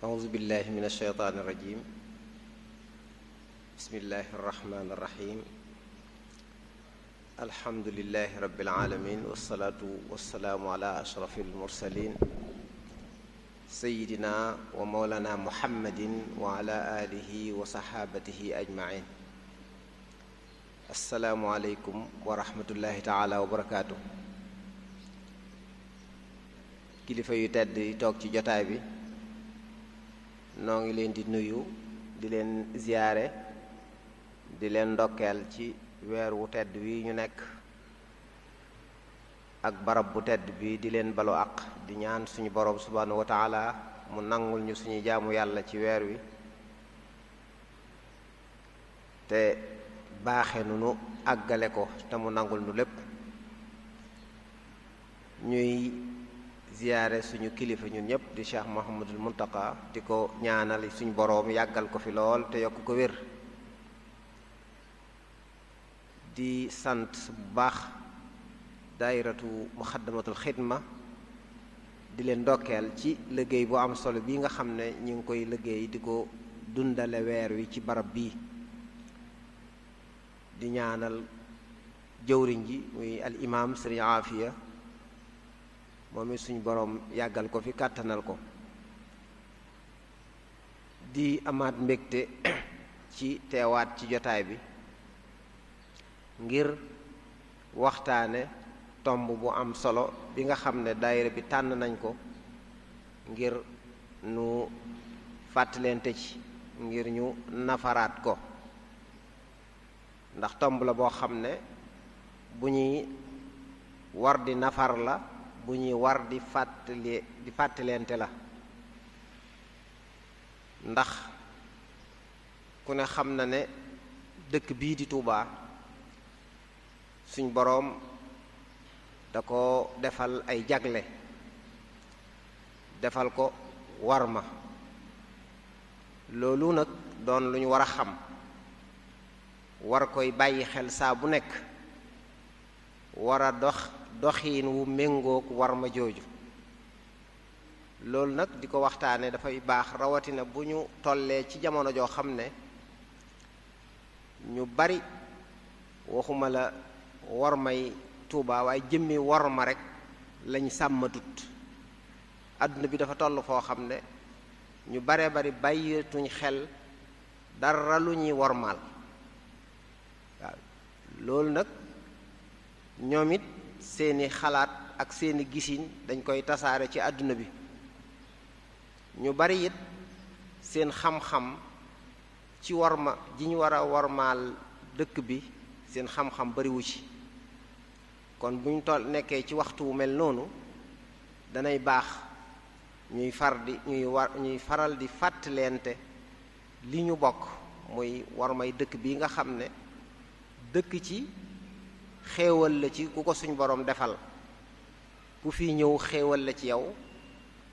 أعوذ بالله من الشيطان الرجيم بسم الله الرحمن الرحيم الحمد لله رب العالمين والصلاة والسلام على أشرف المرسلين سيدنا ومولانا محمد وعلى آله وصحابته أجمعين السلام عليكم ورحمة الله تعالى وبركاته kilifa yu tedd yi toog ci jotaay bi noo ngi leen di nuyu di leen ziyaare di leen ndokkeel ci weer wu tedd wi ñu nekk ak barab bu tedd bi di leen balu àq di ñaan suñu boroom subhaanahu wa taala mu nangul ñu suñu jaamu yàlla ci weer wi te baaxe nu àggale ko te mu nangul nu lépp ñuy ziyaare suñu kilifa ñun ñëpp di Cheikh Mouhamadul Muntaka di ko ñaanal suñu boroom yàggal ko fi lool te yokk ko wér di sant bu baax daayiratu muxaddamatul xidma di leen ndokkeel ci liggéey bu am solo bi nga xam ne ñu ngi koy liggéey di ko dundale weer wi ci barab bii di ñaanal jëwriñ ji muy al imam sëriñ Aafiya moom it suñu boroom yàggal ko fi kàttanal ko di amaat mbégte ci teewaat ci jotaay bi ngir waxtaane tomb bu am solo bi nga xam ne daayira bi tànn nañ ko ngir nu fàttalente ci ngir ñu nafaraat ko ndax tomb la boo xam ne bu ñuy war di nafar la bu ñuy war di fàttalente la ndax ku ne xam na ne dëkk bii di Tuubaa suñ boroom da ko defal ay jagle defal ko warma loolu nag doon lu ñu war a xam war koy bàyyi xel saa bu nekk war a doxiin wu méngoog warma jooju loolu nag di ko waxtaane dafay baax rawatina bu ñu tollee ci jamono joo xam ne ñu bari waxuma la warmay Tuuba waaye jëmmi warma rek lañ sàmmatut àdduna bi dafa toll foo xam ne ñu baree bari bàyyituñ xel dara lu ñuy warmaal waaw loolu nag ñoom it seeni xalaat ak seeni gisin dañ koy tasaare ci àdduna bi ñu bari it seen xam-xam ci warma ji ñu war a warmaal dëkk bi seen xam-xam bariwu ci kon bu ñu nekkee ci waxtu wu mel noonu danay baax ñuy faral di fàttalente li ñu bokk muy warmay dëkk bi nga xam ne dëkk ci xéewal la ci ku ko suñ boroom defal ku fi ñëw xéewal la ci yow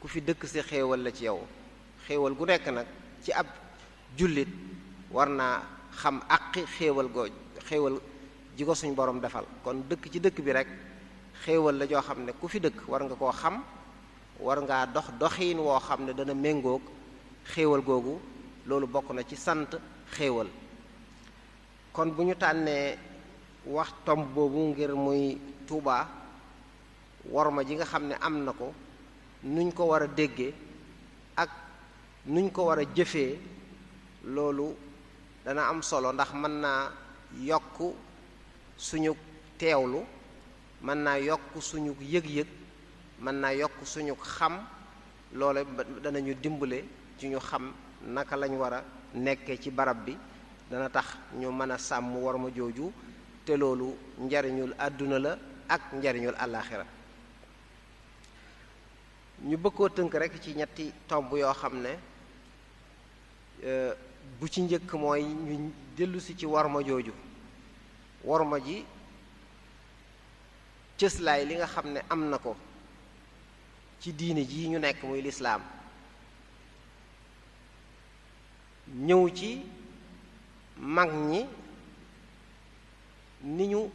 ku fi dëkk si xéewal la ci yow xéewal gu nekk nag ci ab jullit war naa xam àqi xéewal ji ko suñ boroom defal kon dëkk ci dëkk bi rek xéewal la joo xam ne ku fi dëkk war nga koo xam war ngaa doxiin woo xam ne dana méngoog xéewal googu loolu bokk na ci sant xéewal kon bu ñu tànnee wax tomb boobu ngir muy Tuubaa worma ji nga xam ne am na ko nuñ ko war a déggee ak nuñ ko war a jëfee loolu dana am solo ndax mën naa yokk suñu teewlu mën naa yokk suñu yëg-yëg mën naa yokk suñu xam loole danañu dimbale ci ñu xam naka lañ war a nekkee ci barab bi dana tax ñu mën a sàmm worma jooju te loolu njariñul àdduna la ak njariñul àllaaxira ñu bëgg koo tënk rekk ci ñetti tomb yoo xam ne bu ci njëkk mooy ñu dellusi ci warma jooju warma ji cëslaay li nga xam ne am na ko ci diine ji ñu nekk muy lislaam ñëw ci mag ñi ni ñu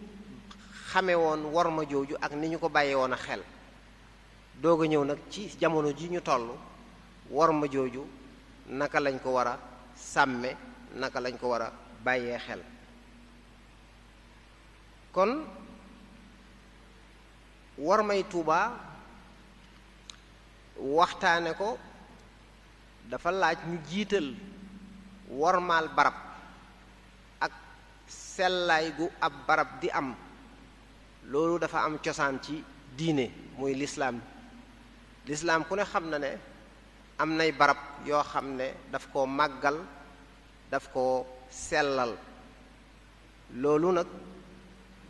xame woon warma jooju ak ni ñu ko bàyyee woon a xel doog a ñëw nag ci jamono ji ñu toll worma jooju naka lañ ko war a sàmme naka lañ ko war a bàyyee xel. kon war may Tuuba waxtaane ko dafa laaj ñu jiital wormaal barab ak sellaay gu ab barab di am. loolu dafa am cosaan ci diine muy lislaam ku ne xam na ne am nay barab yoo xam ne daf koo màggal daf koo sellal. loolu nag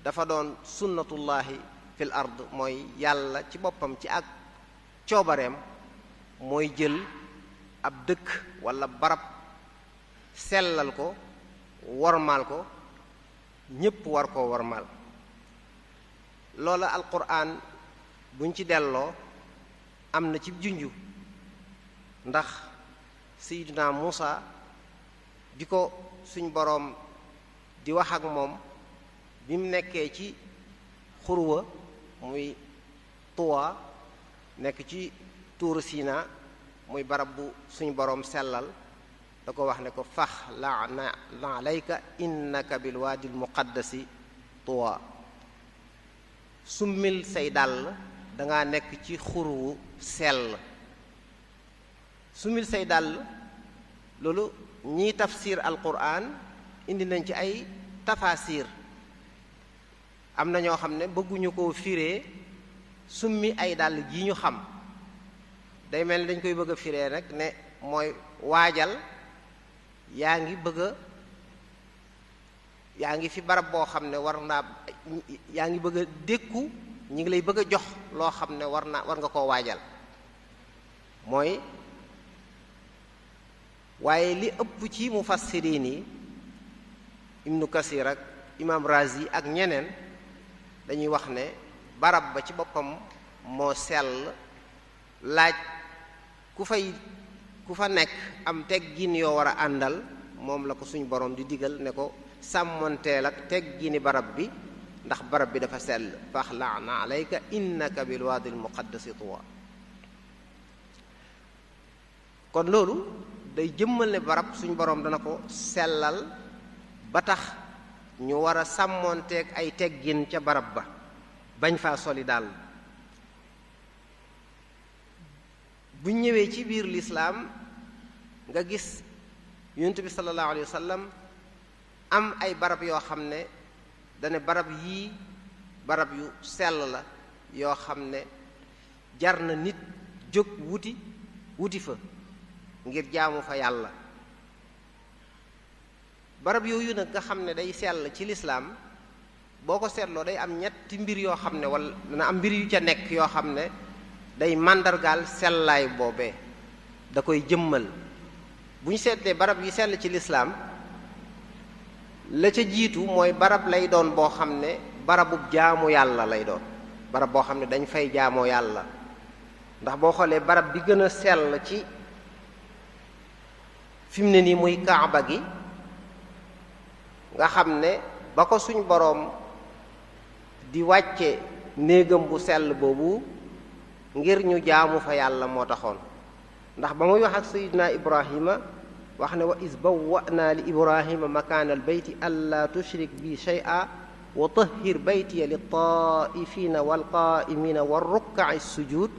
dafa doon sunnatullahi fil ard mooy yàlla ci boppam ci ak coobareem mooy jël ab dëkk walla barab sellal ko wormaal ko ñépp war koo wormaal. loola alquran buñ ci delloo am na ci junju ndax sayyiduna Muusa di ko suñ boroom di wax ak moom bi mu nekkee ci xurwa muy Tuwa nekk ci tuuru Sina muy barab bu suñ boroom sellal da ko wax ne ko fax la'na alayka innaka bil waadil muqaddasi Tuwa. summil say dàll danga nekk ci xurwu sell. summil say dàll loolu ñiy tafsir alquran indi nañ ci ay tafasir. am na ñoo xam ne bëgguñu koo firee summi ay dàll ji ñu xam day mel ni dañ koy bëgg a firee rek ne mooy waajal yaa ngi fi barab boo xam ne yaa ngi bëgg a dékku ñi ngi lay bëgg a jox loo xam ne war nga koo waajal mooy. waaye li ëpp ci mufassiriin yi Ibnu Kasir ak Imam Razi ak ñeneen dañuy wax ne barab ba ci boppam moo sell laaj ku fa nekk am teggin yoo war a àndal moom la ko suñ borom di digal ne ko sàmmonteel ak teggini barab bi ndax barab bi dafa sell faxla'na alayka innaka bil waadil muqaddasi tuwa. kon loolu day jëmmal ne barab suñ borom dana ko sellal ba tax ñu war a sàmmoonteeg ay teggin ca barab ba bañ faa soli daal. buñ ñëwee ci biir lislaam nga gis yonent bi sallallahu alayhi wa sallam am ay barab yoo xam ne dane barab yii barab yu sell la yoo xam ne jar na nit jóg wuti fa ngir jaamu fa yàlla. barab yooyu nag nga xam ne day sell ci lislaam boo ko seetloo day am ñetti mbir yoo xam ne wala dana am mbir yu ca nekk yoo xam ne day màndargaal sellaay boobee da koy jëmmal. bu ñu seetlee barab yi sell ci lislaam la ca jiitu mooy barab lay doon boo xam ne barabub jaamu yàlla lay doon barab boo xam ne dañ fay jaamoo yàlla. ndax boo xoolee barab bi gën a sell ci fi mu ne nii muy kaaba gi nga xam ne ba ko suñ boroom di wàcce néegam bu sell boobu ngir ñu jaamu fa yàlla moo taxoon. ndax ba muy wax ak sayidna ibrahima wax ne wa is bawwa'na li ibrahima makaana al bayti allaa tushrik bi shay'a wa tahhir baytiya lit taa'ifina wal qaa'imina war rukka'i sujud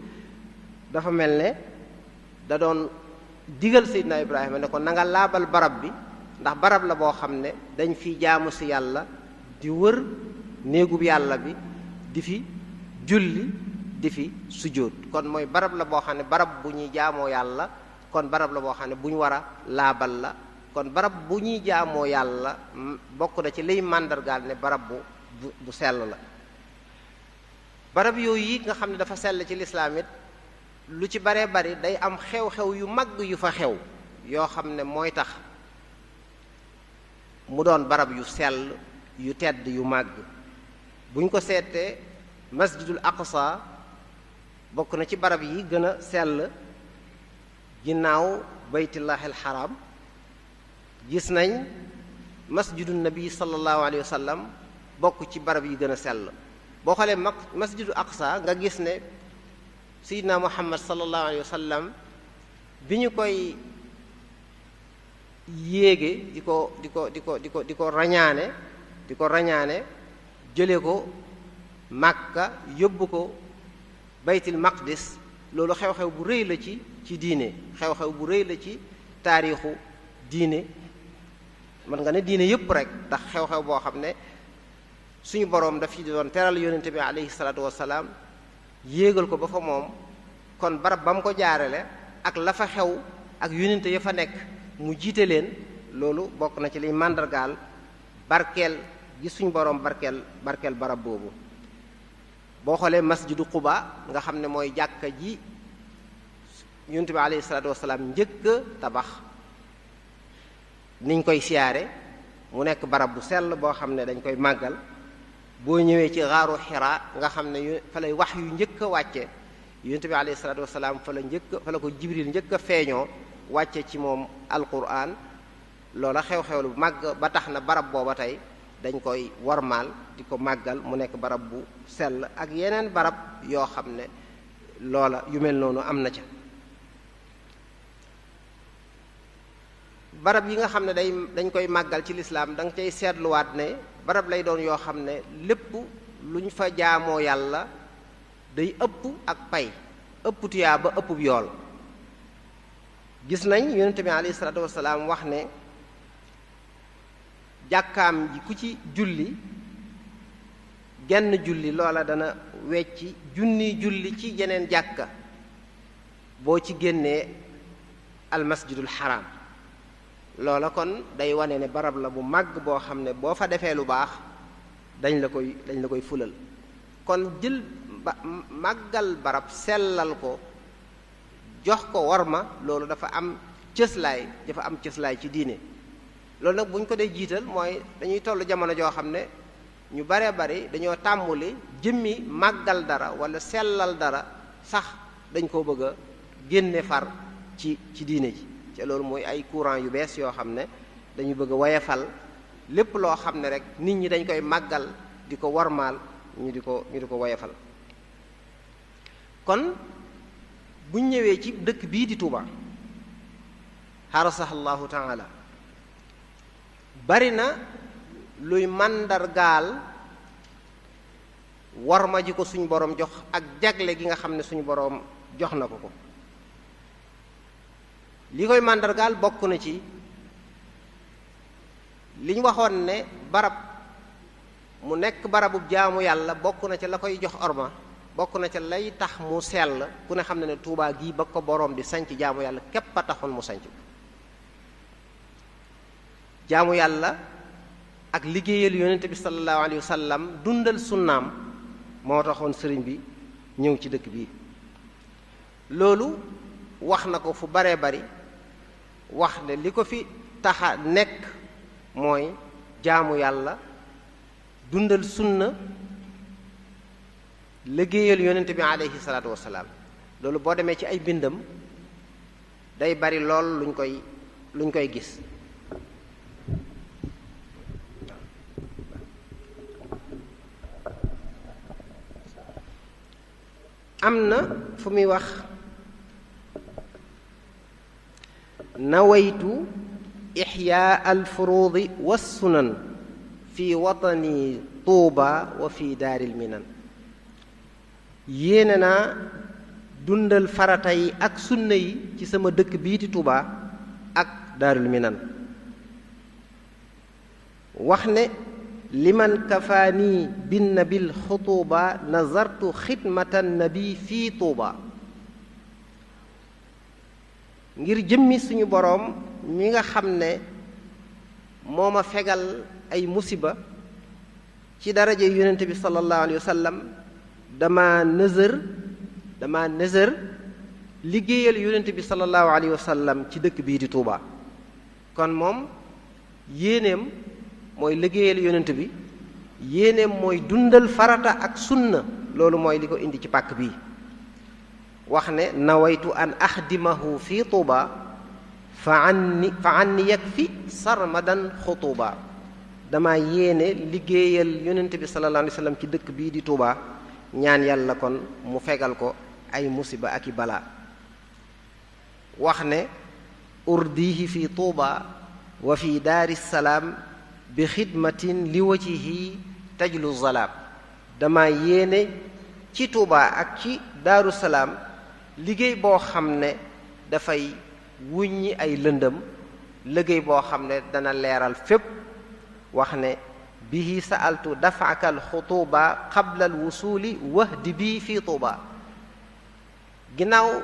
dafa mel ne da doon digal sayidna ibrahima ne ko na nga laabal barab bi ndax barab la boo xam ne dañ fi jaamu si yàlla di wër néegub yàlla bi di fi julli di fi sujjóot. kon mooy barab la boo xam ne barab bu ñuy jaamoo yàlla kon barab la boo xam ne bu ñu war a laabal la. kon barab bu ñuy jaamoo yàlla bokk na ci liy màndargaal ne barab bu sell la. barab yooyu yi nga xam ne dafa sell ci lislaam it lu ci baree bari day am xew-xew yu mag yu fa xew yoo xam ne mooy tax mu doon barab yu sell yu tedd yu màgg. buñ ko seetee masjidul aqsa bokk na ci barab yi gën a sell ginnaaw baytullahil haram. gis nañ masjidu nabi sallallahu alayhi wa sallam bokk ci barab yi gën a sell. boo xoolee masjidu aqsa nga gis ne sayyidina muhammad sallallahu alayhi wa sallam bi ñu koy yéege di ko rañaane jële ko Makka yóbbu ko Baytul Maqdis loolu xew-xew bu rëy la ci diine, xew-xew bu rëy la ci taarixu diine, mën nga ne diine yépp rek, ndax xew-xew boo xam ne suñu boroom daf ci doon teral yonente bi alayhi salaatu wassalaam yéegal ko ba fa moom. kon barab ba mu ko jaarale ak la fa xew ak yonente ya fa nekk mu jiite leen, loolu bokk na ci liy màndargaal barkeel gi suñu boroom barkeel barab boobu. boo xoolee masjidu Quba nga xam ne mooy jàkka ji yonente bi alayhi salaatu wassalaam njëkk a tabax, niñ koy siyaare mu nekk barab bu sell boo xam ne dañ koy màggal. boo ñëwee ci xaaru Xiraa nga xam ne fa lay wax yu njëkk a wàcce yonent bi alayhi salaatu wasalaam fa la ko Jibril njëkk a feeñoo wàcce ci moom alquran. loola xew-xew lu màgg ba tax na barab booba tey dañ koy warmaal di ko màggal mu nekk barab bu sell, ak yeneen barab yoo xam ne loola yu mel noonu am na ca. barab yi nga xam ne dañ koy màggal ci lislaam da nga cay seetluwaat ne barab lay doon yoo xam ne lépp lu ñu fa jaamoo yàlla day ëpp ak pay, ëpp tuyaa ba ëpp yool. gis nañ yonente bi alayhi salaatu wasalaam wax ne jàkkaam ji ku ci julli genn julli loola dana wecci junni julli ci yeneen jàkka boo ci génnee almasjidul haram. loola kon day wane ne barab la bu màgg boo xam ne boo fa defee lu baax dañ la koy fulal. kon jël màggal barab sellal ko jox ko worma, loolu dafa am cëslaay ci diine. loolu nag bu ñu ko dee jiital mooy dañuy toll jamono joo xam ne ñu baree bari dañoo tàmmuli jëmmi màggal dara wala sellal dara sax dañ koo bëgg a génne far ci diine ji. te loolu mooy ay courant yu bees yoo xam ne dañu bëgg a woyefal lépp loo xam ne rek nit ñi dañ koy màggal di ko warmaal ñu di ko woyefal. kon buñ ñëwee ci dëkk bii di Touba xarasahallahu taala bari na luy màndargaal warma ji ko suñu boroom jox ak jagle gi nga xam ne suñu boroom jox na ko. li koy màndargaal bokk na ci liñ waxoon ne barab mu nekk barabub jaamu yàlla bokk na ca la koy jox orma, bokk na ca lay tax mu sell. ku ne xam ne Tuubaa gii ba ko boroom di sanc jaamu yàlla képp a taxoon mu sanc. jaamu yàlla ak liggéeyal yonente bi sallallahu alayhi wa sallam, dundal sunnaam moo taxoon sëriñ bi ñëw ci dëkk bii. loolu wax na ko fu baree bari, wax ne li ko fi taxa nekk mooy jaamu yàlla, dundal sunna, liggéeyal yonente bi alayhi salaatu wassalaam. loolu boo demee ci ay bindam day bari lool luñ koy gis. am na fu muy wax nawaytu ixyaa alfuruudi wassunan fi watani tuuba wa fi daaril minan. yéene naa dundal farata yi ak sunna yi ci sama dëkk bii di Tuuba ak daarul minan. wax ne liman kafaanii binnabil xutuuba nazartu xidmatan nabi fii Tuuba. ngir jëmmi suñu boroom mi nga xam ne moo ma fegal ay musiba ci daraje yonente bi sallallahu alayhi wa sallam, dama nëzër liggéeyal yonente bi sallallahu alayhi wa sallam ci dëkk bii di Tuuba. kon moom yéeneem mooy liggéeyal yonente bi, yéeneem mooy dundal farata ak sunna. loolu mooy li ko indi ci pàkk bii. wax ne nawaytu an axdimahu fi Tuuba fa anni yakfi sarmadan xutuuba. dama yéene liggéeyal yonente bi sallallahu alayhi wa sallam ci dëkk bii di Tuuba, ñaan yàlla kon mu fegal ko ay musiba ak i balaa. wax ne urdihi fi Tuuba wa fi daari salaam bi xidmatin li wajhihi tajlu zalaam. dama yéene ci Tuubaa ak ci Daaru Salaam liggéey boo xam ne dafay wuññi ay lëndëm, liggéey boo xam ne dana leeral fépp. wax ne bihi sa'altu daf'akal xutuuba qabla al wusuli wahdi bii fii Tuuba. ginnaaw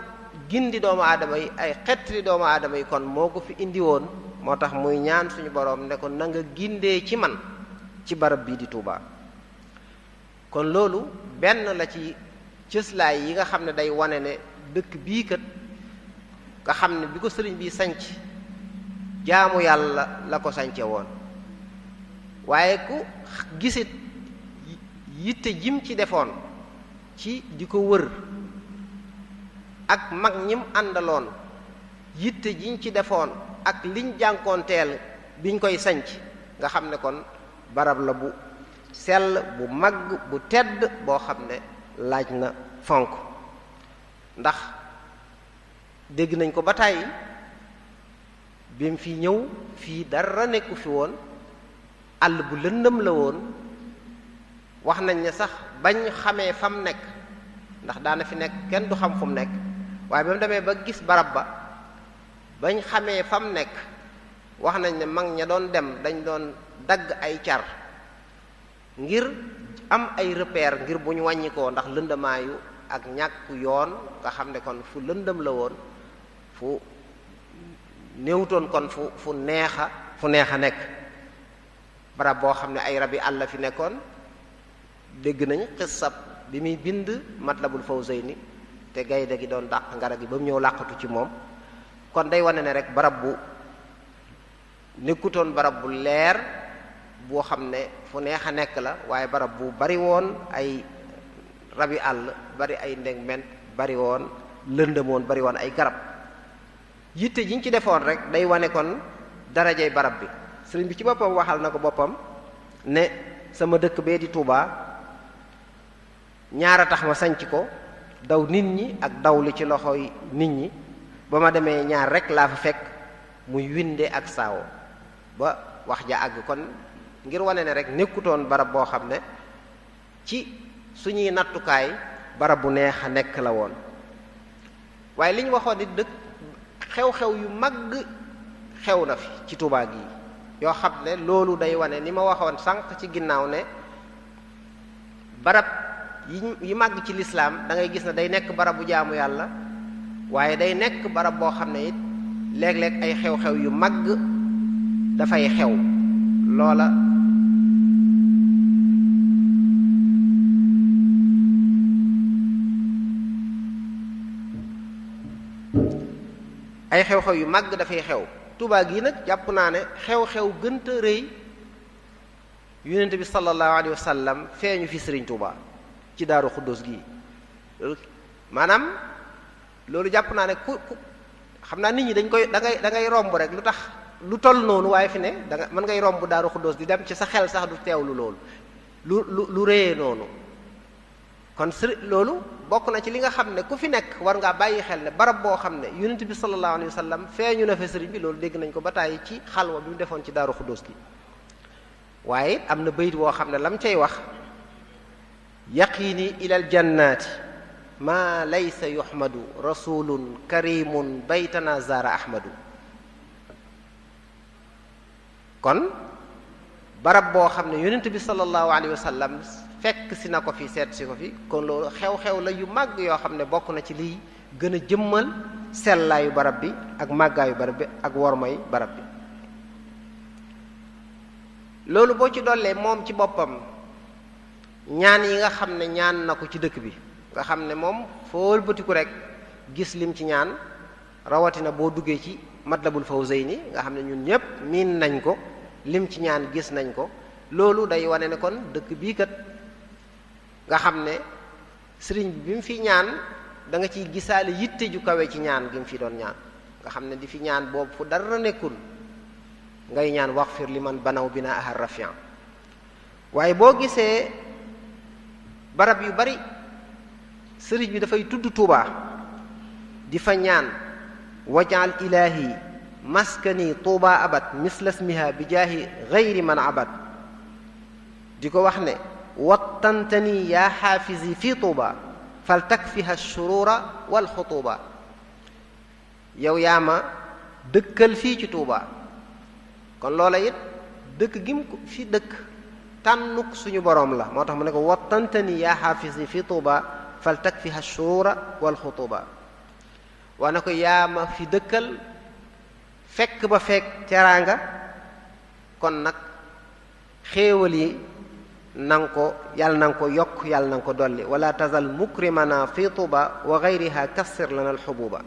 gindi doomu aadama yi ay xettali doomu aadama yi kon moo ko fi indi woon, moo tax muy ñaan suñu boroom ne ko na nga gindee ci man ci barab bii di Tuuba. kon loolu benn la ci cëslaay yi nga xam ne day wane ne dëkk bii kat nga xam ne bi ko sëriñ bi sanc jaamu yàlla la ko sance woon, waaye ku gisit yitte jim ci defoon ci di ko wër ak mag ñim àndaloon, yitte jiñ ci defoon ak liñ jànkoonteel biñ koy sanc, nga xam ne kon barab la bu sell bu mag bu tedd boo xam ne laaj na fonk. ndax dégg nañ ko ba tàyyi bi mu fi ñëw fii dara nekku fi woon, àll bu lëndëm la woon. wax nañ ne sax bañ xamee fam nekk, ndax daana fi nekk kenn du xam fu mu nekk, waaye ba mu demee ba gis barab ba bañ xamee fam nekk, wax nañ ne mag ña doon dem dañ doon dagg ay car ngir am ay repère ngir bu ñu wàññi ko, ndax lëndëmaayu ak ñàkk yoon nga xam ne kon fu lëndëm la woon, fu néewutoon kon fu neex a nekk. barab boo xam ne ay rabi àll fi nekkoon. dégg nañ xissab bi muy bind Matlabul Fawzayni te gaynde gi doon dàq ngara gi ba mu ñëw làqatu ci moom. kon day wane ne rek barab bu nekkutoon barab bu leer boo xam ne fu neex a nekk la, waaye barab bu bari woon ay rabi àll, bari ay ndegment, bari woon lëndëmoon, bari woon ay garab. yitte jiñ ci defoon rek day wane kon darajay barab bi. sëriñ bi ci boppam waxal na ko boppam ne sama dëkk bee di Touba ñaara tax ma sanc ko, daw nit ñi ak daw li ci loxoy nit ñi. ba ma demee ñaar rek laa fa fekk, muy winde ak saawo. ba wax ja àgg kon ngir wane ne rek nekkutoon barab boo xam ne ci suñuy nattukaay barab bu neex a nekk la woon. waaye li ñu waxoon ni dëkk xew-xew yu mag xew na fi ci Touba gi yoo xam ne loolu day wane ni ma waxoon sànq ci ginnaaw ne barab yi màgg ci lislaam da ngay gis ne day nekk barab bu jaamu yàlla, waaye day nekk barab boo xam ne it léeg-léeg ay xew-xew yu màgg dafay xew. loola ay xew-xew yu màgg dafay xew. Tuubaa gii nag jàpp naa ne xew-xew gënta rëy yonent bi sallallahu alayhi wa sallam feeñu fi Sëriñ Tuubaa ci Daaru Xuddoos gii. maanaam loolu jàpp naa ne ku xam naa nit ñi dañ koy da ngay romb rek lu tax lu toll noonu, waaye fi ne danga mën ngay romb Daaru Xuddoos di dem ci sa xel sax du teewlu loolu lu rëyee noonu. kon loolu bokk na ci li nga xam ne ku fi nekk war ngaa bàyyi xel ne barab boo xam ne yonent bi sallallahu alayhi wa sallam feeñu na fa sëriñ bi, loolu dégg nañ ko ba tàyyi ci xalwa bi mu defoon ci Daaru Xuddoos gi. waaye am na bayit boo xam ne lam cay wax yaqini ilal jannaati maa laysa yuhmadu rasulun karimun baytana zara ahmadu. kon barab boo xam ne yonent bi sallallahu alayhi wa sallam fekk si na ko fi, seet si ko fi, kon loolu xew-xew la yu màgg yoo xam ne bokk na ci liy gën a jëmmal sellaayu barab bi ak màggaayu barab bi ak wormay barab bi. loolu boo ci dollee moom ci boppam ñaan yi nga xam ne ñaan na ko ci dëkk bi, nga xam ne moom foo wëlbatiku rek gis lim ci ñaan, rawatina boo duggee ci Matlabul Fawzayni nga xam ne ñun ñépp miin nañ ko, lim ci ñaan gis nañ ko. loolu day wane ne kon dëkk bii kat nga xam ne sëriñ bi mu fi ñaan da nga ciy gisaale yitte ju kawe ci ñaan gi mu fi doon ñaan, nga xam ne di fi ñaan boobu fu dara nekkul ngay ñaan waxfir li man banaw bina ahar rafian. waaye boo gisee barab yu bari sëriñ bi dafay tudd Tuubaa di fa ñaan wajal ilahi maskani tuuba abad misla ismiha bi jaahi gayri man abad di ko wax ne wattantani yaa xaafisi fi tuuba fal takfiha shurura wal xutuuba yow yaa ma dëkkal fii ci tuuba kon loola it dëkk gi mu fi dëkk tànnuk suñu boroom la moo tax mu ne ko wattantani yaa xaafisi fi tuuba fal takfiha shurura wal xutuuba wax na ko yaa ma fi dëkkal fekk ba fekk teraanga kon nag xéewal yi nanga ko yàlla na nga ko yokk yàlla na nga ko dolli wala tazal mukrimana fi tuuba wa gayriha kassir lana alxububa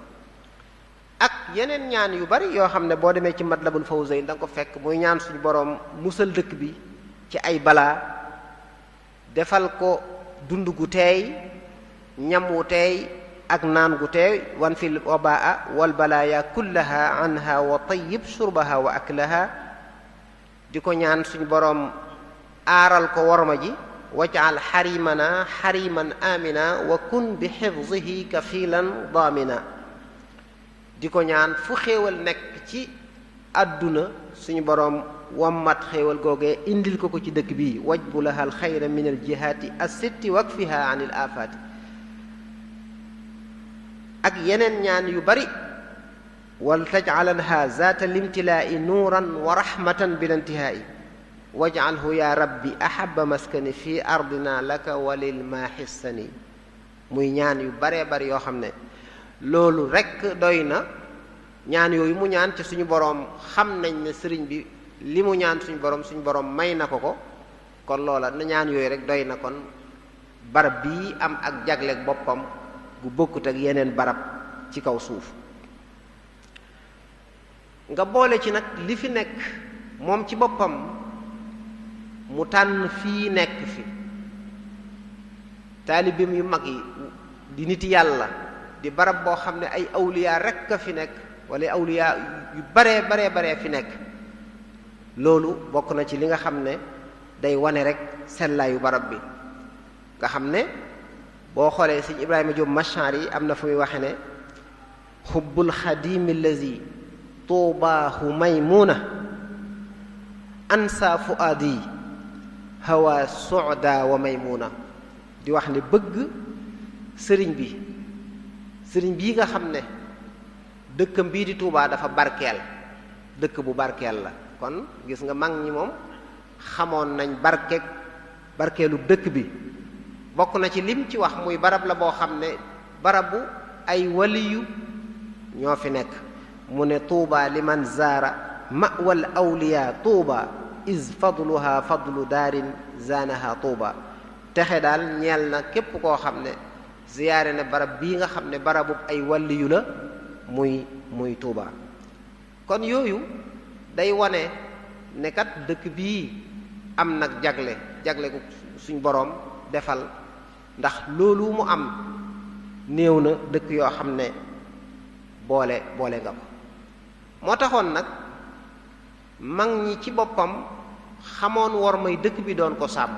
ak yeneen ñaan yu bari yoo xam ne boo demee ci matlabul fawzayn da nga ko fekk muy ñaan suñu boroom musal dëkk bi ci ay balaa defal ko dund gu teey ñam wu teey ak naan gu teey wan fil wabaa wal balaaya kullaha anha wa tayyib shurbaha wa aklaha di ko ñaan suñu boroom aaral ko worma ji waj'al xarimana xariman amina wa kun bi xifzihi kafilan daamina di ko ñaan fu xéewal nekk ci àdduna suñu boroom wammat xéewal googee indil ko ci dëkk bii wajbu laha alxayra min aljihaati assitti wakfiha an il afaati ak yeneen ñaan yu bari wal tajcalanha zaata limtilaa'i nuuran wa rahmatan bila intihaa'i wajcalhu ya rabbi ahaba maskani fi ardina laka walil maaxissani muy ñaan yu baree bari yoo xam ne loolu rekk doy na ñaan yooyu mu ñaan ci suñu boroom xam nañ ne sëriñ bi li mu ñaan suñu boroom may na ko kon loola na ñaan yooyu rek doy na kon barab bii am ak jagleeg boppam gu bokkut ak yeneen barab ci kaw suuf nga boole ci nag li fi nekk moom ci boppam mu tànn fii nekk fi taalibeem yu mag yi di nit yàlla di barab boo xam ne ay awliya rekk a fi nekk wala awliya yu baree fi nekk loolu bokk na ci li nga xam ne day wane rek sellaayu barab bi nga xam ne boo xoolee sëñ Ibrahima Jóob Machar yi am na fu muy waxe ne xubbul xadimi allazi tuubaahu maymuna ansa fuaadi hawa suda wa maymuna di wax ne bëgg sëriñ bii nga xam ne dëkkam bii di Tuubaa dafa barkeel dëkk bu barkeel la kon gis nga mag ñi moom xamoon nañ barkeelu dëkk bi bokk na ci lim ci wax muy barab la boo xam ne barabu ay waliyu ñoo fi nekk mu ne tuuba liman zaara ma'wal awliya tuuba is fadluha fadlu daarin zaanaha tuuba texe daal ñeel na képp koo xam ne ziyaare ne barab bii nga xam ne barabu ay waliyu la muy tuuba kon yooyu day wane ne kat dëkk bii am nag jagle gu suñ boroom defal ndax loolu mu am néew na dëkk yoo xam ne boole nga ko moo taxoon nag mag ñi ci boppam xamoon war may dëkk bi doon ko sàmm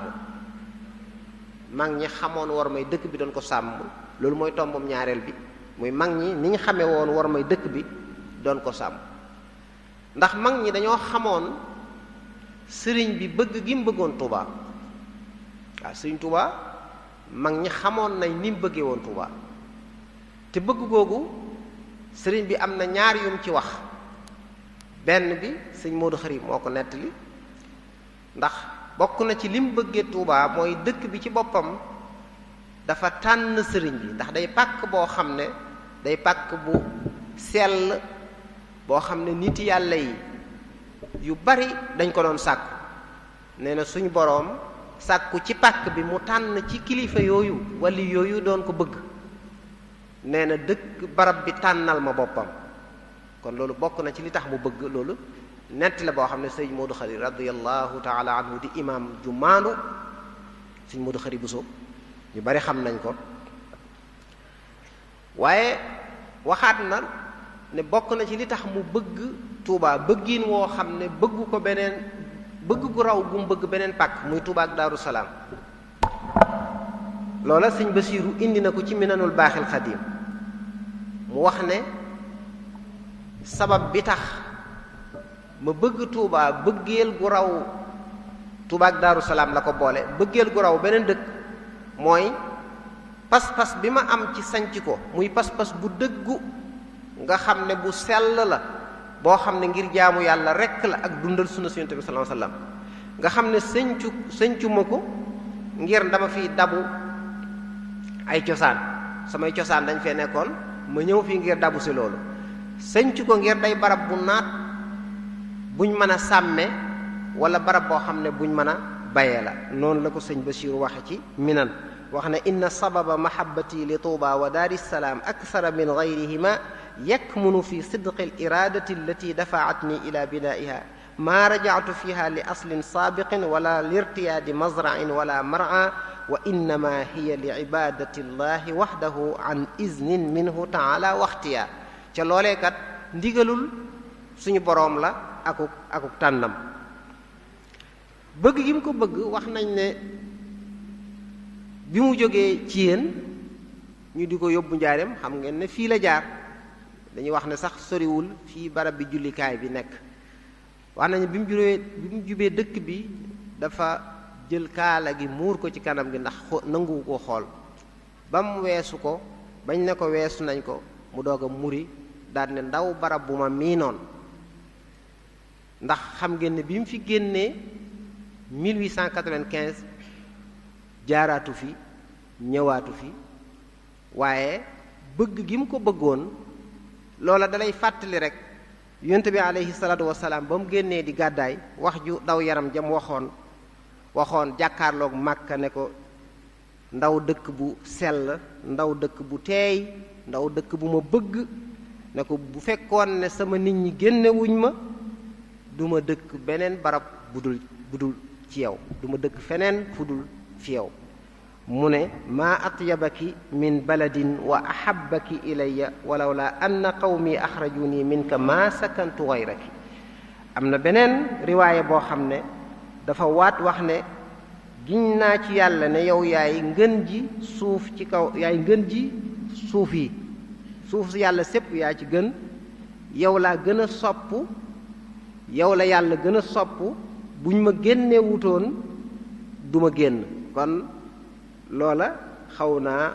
loolu mooy tombam ñaareel bi muy mag ñi ni ñu xamee woon war may dëkk bi doon ko sàmm ndax mag ñi dañoo xamoon sëriñ bi bëgg gi mu bëggoon Tuubaa waaw sëriñ Tuubaa mag ñi xamoon nañ ni mu bëggee woon Tuubaa te bëgg googu sëriñ bi am na ñaar yum ci wax benn bi sëñ Moodu Xari moo ko nettali ndax bokk na ci lim bëggee Tuubaa mooy dëkk bi ci boppam dafa tànn sëriñ bi ndax day pàkk boo xam ne day pàkk bu sell boo xam ne nit yàlla yi yu bari dañ ko doon sàkku nee na suñu boroom sàkku ci pàkk bi mu tànn ci kilifa yooyu wali yooyu doon ko bëgg nee na dëkk barab bi tànnal ma boppam kon loolu bokk na ci li tax mu bëgg loolu nett la boo xam ne sëñ Moodu Xari radiyallahu taala anhu di imam ju maandu sëñ Moodu Xari Buso ñu bari xam nañ ko waaye waxaat na ne bokk na ci li tax mu bëgg Tuubaa bëggin woo xam ne bëggu ko beneen bëgg gu raw gu mu bëgg beneen pàkk muy Tuubaa ak Daaru Salaam loola sëñ Basiiru indi na ko ci Minanul Baaxil Xadiim mu wax ne sabab bi tax ma bëgg Touba bëggeel gu raw Touba ak Daaru Salaam la ko boole bëggeel gu raw beneen dëkk mooy pas-pas bi ma am ci sanc ko muy pas-pas bu dëggu nga xam ne bu sell la boo xam ne ngir jaamu yàlla rekk la ak dundal sunna si Yonent bi sallallahu alayhi wasallam nga xam ne sëncu ma ko ngir dama fiy dabu ay cosaan samay cosaan dañ fee nekkoon ma ñëw fii ngir dabu si loolu sëncu ko ngir day barab bu naat buñ mën a sàmme wala barab boo xam ne buñ mën a bayee la noonu la ko sëñ Basiiru waxe ci Minan wax ne inna sababa mahabbati li Tuuba wa daari salaam akthara min gayrihima yakmunu fi sidqi al iradati allati dafaatni ila binaiha ma rajactu fiha li aslin saabiqin wala lirtiyaadi mazracin wala mar'a wa innama hiya li ibadati llahi waxdahu an iznin minhu taala waxtiya ca loolee kat ndigalul suñu boroom la akuk tànnam bëgg gi mu ko bëgg wax nañ ne bi mu jógee ci yéen ñu di ko yóbbu njaareem xam ngeen ne fii la jaar dañuy wax ne sax soriwul fii barab bi jullikaay bi nekk wax nañu bi mu jubee dëkk bi dafa jël kaala gi muur ko ci kanam gi ndax nanguwu ko xool ba mu weesu ko bañ ne ko weesu nañ ko mu doog a muri daal ne ndaw barab bu ma miinoon ndax xam ngeen ne bi mu fi génnee 1895 jaaraatu fi ñëwaatu fi waaye bëgg gi mu ko bëggoon loola dalay fàttali rek yonent bi aleyhi salaatu wasalaam ba mu génnee di gàddaay wax ju daw yaram jam waxoon jàkkaarloog Màkka ne ko ndaw dëkk bu sell ndaw dëkk bu teey ndaw dëkk bu ma bëgg ne ko bu fekkoon ne sama nit ñi génnewuñ ma du ma dëkk beneen barab budul ci yow du ma dëkk feneen fudul fi yow mu ne maa atyabaki min baladin wa ahabbaki ilayya walaw la anna qawmi axrajuni minka ma sakantu gayraki am na beneen riwaaya boo xam ne dafa waat wax ne giñ naa ci yàlla ne yow yaay ngën ji suuf ci kaw yaay ngën ji suuf yi suuf si yàlla sépp yaa ci gën yow laa gën a sopp yow la yàlla gën a sopp buñ ma génnee wutoon du ma génn kon loola xaw naa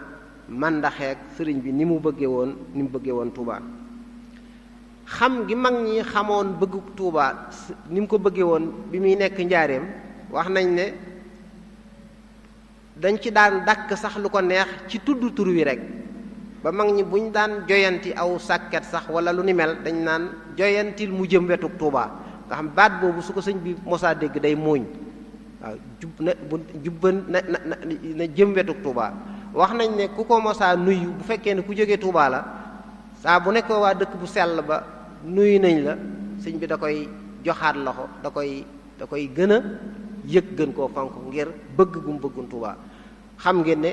màndaxeek sëriñ bi ni mu bëggee woon Touba xam gi mag ñi xamoon bëggu Touba ni mu ko bëggee woon bi muy nekk njaareem wax nañ ne dañ ci daan dàkk sax lu ko neex ci tudd tur wi rek ba mag ñi buñ daan joyanti aw sàkket sax wala lu ni mel dañ naan joyantil mu jëm wetuk Touba nga xam baat boobu su ko sëñ bi mosaa dégg day muuñ waaw na jëm wetuk Touba wax nañ ne ku ko mosaa nuyu bu fekkee ne ku jógee Touba la saa bu nekk waa dëkk bu sell ba nuyu nañ la sëñ bi da koy joxaat loxo da koy gën a yëg gën koo fonk ngir bëgg gum bëggun Touba xam ngeen ne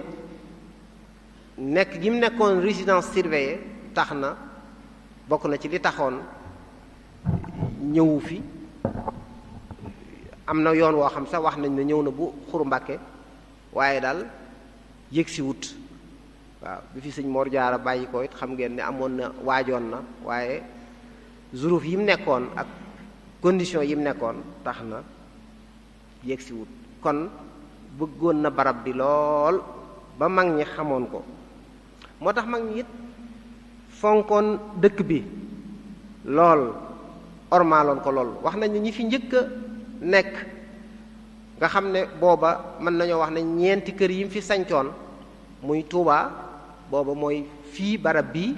nekk gi mu nekkoon résidence surveillée tax na bokk na ci li taxoon ñëwu fi am na yoon woo xam sax wax nañ ne ñëw na bu Xuru Mbàkke waaye daal yëg si wut waaw bi fi sëñ Mor Jaara bàyyi ko it xam ngeen ne amoon na waajoon na waaye zuruf yi mu nekkoon ak condition yi mu nekkoon tax na yëg si wut kon bëggoon na barab bi lool ba mag ñi xamoon ko moo tax mag ñi it fonkoon dëkk bi lool ormaaloon ko lool wax nañ ne ñi fi njëkk a nekk nga xam ne booba mën nañoo wax ne ñeenti kër yi mu fi sancoon muy Touba booba mooy fii barab bi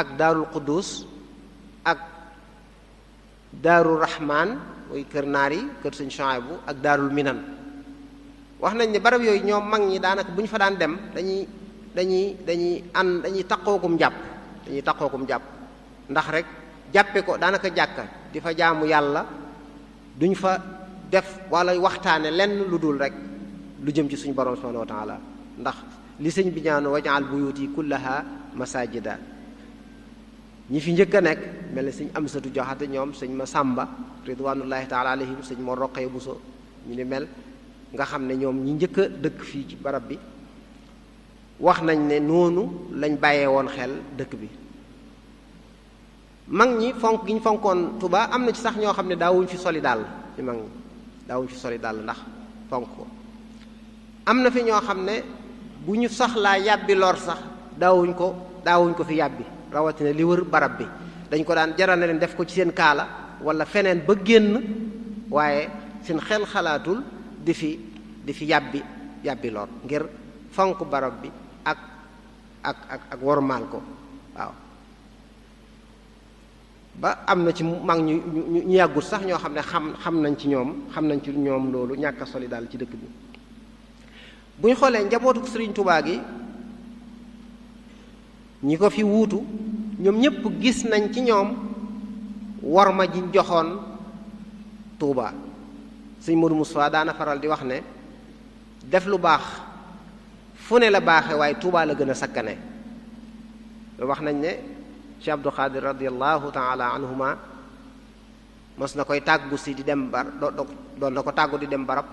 ak Daarul Quddus ak Daarul Rahman muy kër naar yi kër sëñ Chouaïbou ak Daarul Minan wax nañ ne barab yooyu ñoom mag ñi daanaka bu ñu fa daan dem dañuy taqookum jàpp ndax rek jàppe ko daanaka jàkka di fa jaamu yàlla duñ fa def wala waxtaane lenn lu dul rek lu jëm ci suñu borom subhanahu wa taala ndax li sëñ bi ñaanu waj'al buyuti kullaha masajida ñi fi njëkk a nekk mel ne sëñ Amsatu Joxate ñoom sëñ Masamba ridwanullahi taala alayhim sëñ Mor Roqee Buso ñu ni mel nga xam ne ñoom ñi njëkk a dëkk fii ci barab bi wax nañ ne noonu lañ bàyyee woon xel dëkk bi mag ñi fonk gi ñu fonkoon Tuubaa am na ci sax ñoo xam ne daawuñ fi soli dàll ci mag ñi daawuñ fi soli dàll ndax fonk ko am na fi ñoo xam ne bu ñu soxlaa yàbbi lor sax daawuñ ko fi yàbbi rawatina li wër barab bi dañ ko daan jaral na leen def ko ci seen kaala wala feneen ba génn waaye seen xel xalaatul di fi yàbbi lor ngir fonk barab bi ak wormaal ko waaw ba am na ci mag ñu yàggut sax ñoo xam ne xam nañ ci ñoom loolu ñàkk a soli daal ci dëkk bi bu ñu xoolee njabootu Sëriñ Tuubaa gi ñi ko fi wuutu ñoom ñépp gis nañ ci ñoom worma ji joxoon Tuubaa Sëriñ Modou Moustapha daana faral di wax ne def lu baax fu ne la baaxe waaye Tuubaa la gën a sakkane wax nañ ne Cheikh Abdou Khadir radiallahu taala anhuma mos na koy tàggu si di dem doon na ko tàggu di dem barab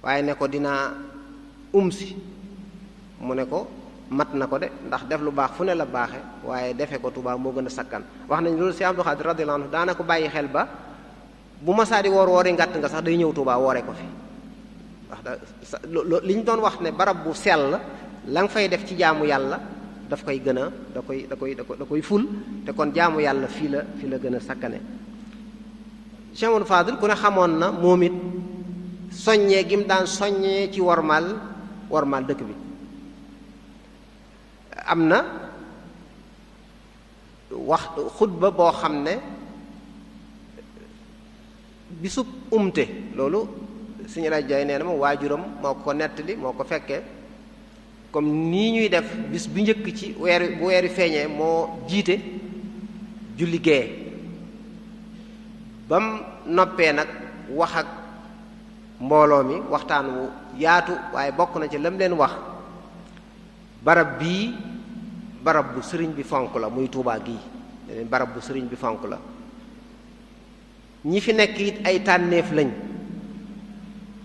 waaye ne ko dinaa si mu ne ko mat na ko de ndax def lu baax fu ne la baaxe waaye defe ko Tuubaa moo gën a sakkan wax nañ loolu Cheikh Abdou Khadir radiallahu anhu daana ko bàyyi xel ba bu masaa di woori ngàtt nga sax day ñëw Tuubaa woore ko fi li ñu doon wax ne barab bu sell la nga fay def ci jaamu yàlla daf koy gën a da koy ful te kon jaamu yàlla fii la gën a sakkane Cheikh Amadou Fadil ku ne xamoon na moom it soññee gi mu daan soññee ci wormaal dëkk bi am na wax xutba boo xam ne bisub loolu suñu rajo Jaay nee na ma waajuram moo ko nettali moo ko fekkee comme nii ñuy def bis bu njëkk ci bu weeri feeñee moo jiite julli gee bam noppee nag wax ak mbooloo mi waxtaan wu yaatu waaye bokk na ci lam leen wax barab bii barab bu sëriñ bi fonk la muy Tuubaa gii leen barab bu sëriñ bi fonk la ñi fi nekk it ay tànneef lañ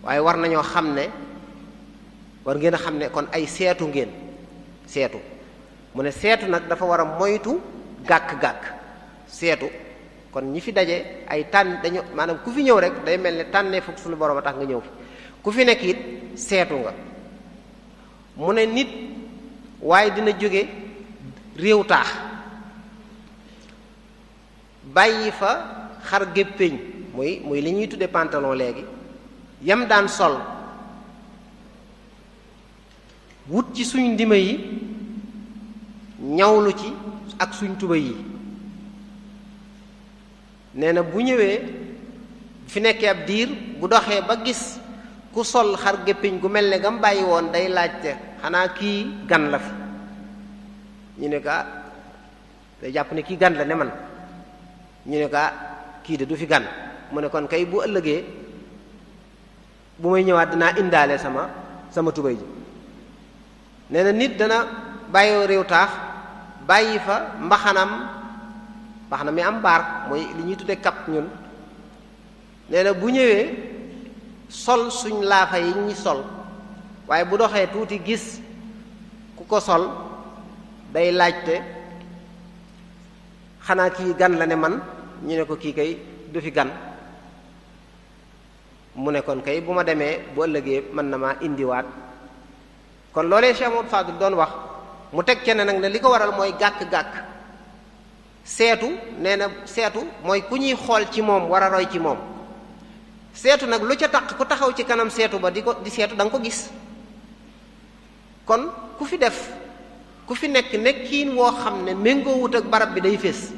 waaye war nañoo xam ne war ngeen a xam ne kon ay seetu ngeen seetu mu ne seetu nag dafa war a moytu gàkk-gàkk seetu kon ñi fi daje ay dañu maanaam ku fi ñëw rek day mel ne tànnee fukk suñu borom a tax nga ñëw fi ku fi nekk it seetu nga mu ne nit waaye dina jóge réew taax bàyyi fa xar géppeñ muy li ñuy tudde pantalon léegi yam daan sol wut ci suñ ndima yi ñawlu ci ak suñ tuba yi nee na bu ñëwee fi nekkee ab diir bu doxee ba gis ku sol xar géppiñ gu mel ne gam bàyyi woon day laajte xanaa kii gan la fi ñu ne ko day jàpp ne kii gan la ne man ñu ne ko kii de du fi gan mu ne kon kay bu ëllëgee bu may ñëwaat dinaa indaale sama tubéy ji nee na nit dana bàyyi réew taax bàyyi fa mbaxana mi am baar mooy li ñuy tudde kap ñun nee na bu ñëwee sol suñ laafa yi ñi sol waaye bu doxee tuuti gis ku ko sol day laajte xanaa kii gan la ne man ñu ne ko kii kay du fi gan mu ne kon kay bu ma demee bu ëllëgee mën na maa indiwaat kon loolee Cheikh Amadou Fadil doon wax mu teg ca ne nag ne li ko waral mooy gàkk-gàkk seetu nee na seetu mooy ku ñuy xool ci moom war a roy ci moom seetu nag lu ca taq ku taxaw ci kanam seetu ba di seetu da nga ko gis kon ku fi nekk nekkiin woo xam ne méngoowut ak barab bi day fés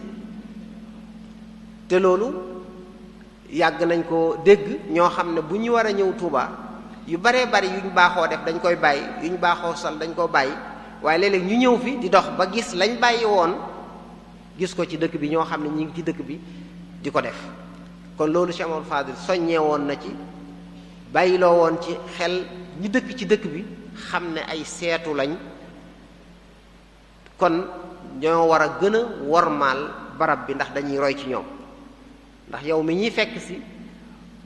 te loolu yàgg nañ ko dégg ñoo xam ne bu ñu war a ñëw Tuuba yu baree bari yuñ baaxoo def dañ koy bàyyi yuñ baaxoo sol dañ ko bàyyi waaye léeg-léeg ñu ñëw fi di dox ba gis lañ bàyyi woon gis ko ci dëkk bi ñoo xam ne ñi ngi ci dëkk bi di ko def kon loolu Cheikh Amadou Fadil soññee woon na ci bàyyiloo woon ci xel ñi dëkk ci dëkk bi xam ne ay seetu lañ kon ñoo war a gën a wormaal barab bi ndax dañuy roy ci ñoom ndax yow mi ñuy fekk si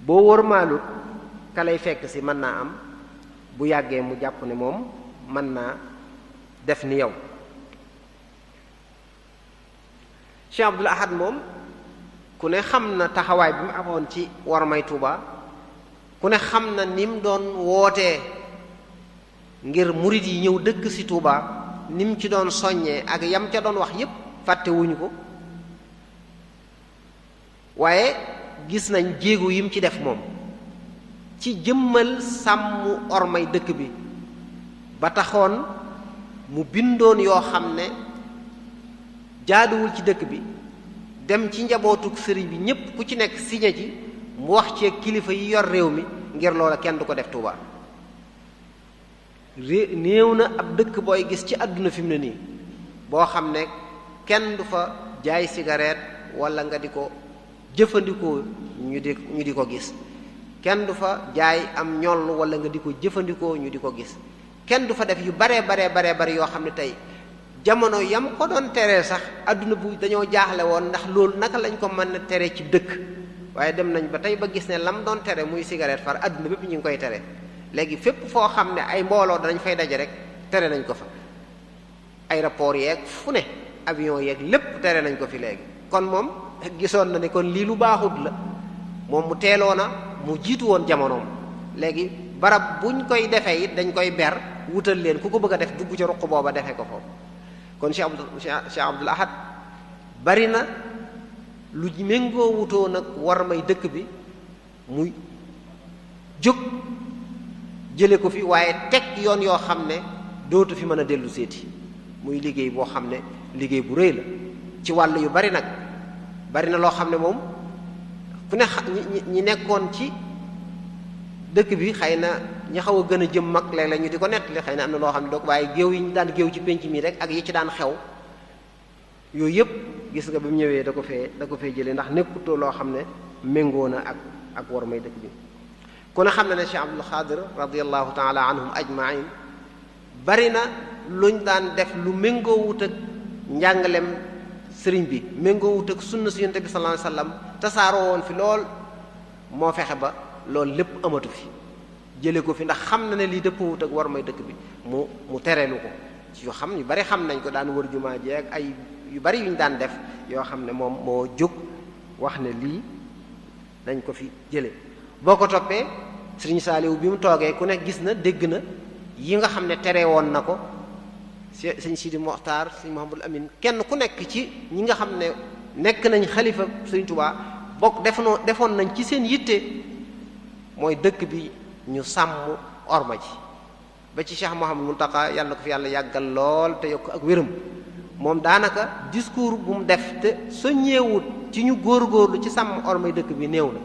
boo wormaalut ka lay fekk si mën naa am bu yàggee mu jàpp ne moom mën naa def ni yow Cheikh Abdoul Ahad moom ku ne xam na taxawaay bi mu amoon ci warmay Tuuba ku ne xam na ni mu doon wootee ngir murit yi ñëw dëkk ci Tuuba ni mu ci doon soññee ak yam ca doon wax yépp fàttewuñu ko waaye gis nañ jéego yim ci def moom ci jëmmal sàmm ormay dëkk bi ba taxoon mu bindoon yoo xam ne jaaduwul ci dëkk bi dem ci njabootuk sëriñ bi ñépp ku ci nekk signé ci mu wax ci kilifa yi yor réew mi ngir loola kenn du ko def Tuuba néew na ab dëkk booy gis ci àdduna fi mu ne nii boo xam ne kenn du fa jaay cigarette wala nga di ko jëfandikoo ñu di ko gis kenn du fa jaay am ñoll wala nga di ko jëfandikoo ñu di ko gis kenn du fa def yu bare yoo xam ne tey jamono yam ko doon teree sax adduna bu dañoo jaaxle woon ndax loolu naka lañ ko mën a tere ci dëkk waaye dem nañ ba tey ba gis ne lam doon tere muy cigarette far adduna bépp ñu ngi koy tere léegi fépp foo xam ne ay mbooloo danañ fay daje rek tere nañ ko fa aéroport yeeg fu ne avion yeeg lépp tere nañ ko fi léegi kon moom gisoon na ne kon lii lu baaxut la moom mu teeloona mu jiitu woon jamonoom léegi barab buñ koy defee it dañ koy ber wutal leen ku ko bëgg a def dugg ca ruq booba defee ko foofu kon Cheikh Abdoul Ahad bari na lu méngoo wutoo nag war may dëkk bi muy jóg jële ko fi waaye teg yoon yoo xam ne dootu fi mën a dellu seeti muy liggéey boo xam ne liggéey bu rëy la ci wàll yu bari nag bari na loo xam ne moom ku ne ñi nekkoon ci dëkk bi xëy na ñi xaw a gën a jëm mag léeg-léeg ñu di ko nettali xëy na am na loo xam ne doog waaye géew yi ñu daan géew ci penc mi rek ak yi ci daan xew yooyu yëpp gis nga ba mu ñëwee da ko fee jëlee ndax nekkutoo loo xam ne méngoo na ak war may dëkk bi ku ne xam ne ne Cheikh Abdul Xaadir radiyallahu taala anhum ajmain bari na luñ daan def lu méngoo wut ak njàngalem sëriñ bi méngoo wut ak sunna si yonent bi sallallahu alayhi wasallam tasaaroo woon fi lool moo fexe ba loolu lépp amatu fi jële ko fi ndax xam na ne lii dëppwut ak war may dëkk bi mu tereelu ko ci yoo xam ñu bari xam nañ ko daan wër jumaa ji ak ay yu bari yuñ daan def yoo xam ne moom moo jóg wax ne lii dañ ko fi jële boo ko toppee Sëriñ Saaliw bi mu toogee ku ne gis na dégg na yi nga xam ne tere woon na ko sëñ Sidi Moxtaar sëñ Mouhamadul Amin kenn ku nekk ci ñi nga xam ne nekk nañ xalifa Sëriñ Tuubaa bokk defoon nañ ci seen yitte mooy dëkk bi ñu sàmm orma ji ba ci Cheikh Mouhamadou Mountakha yàlla na ko fi yàlla yàggal lool te yokk ak wéram moom daanaka discours bu mu def te soññeewut ci ñu góorgóorlu ci sàmm ormay dëkk bi néew na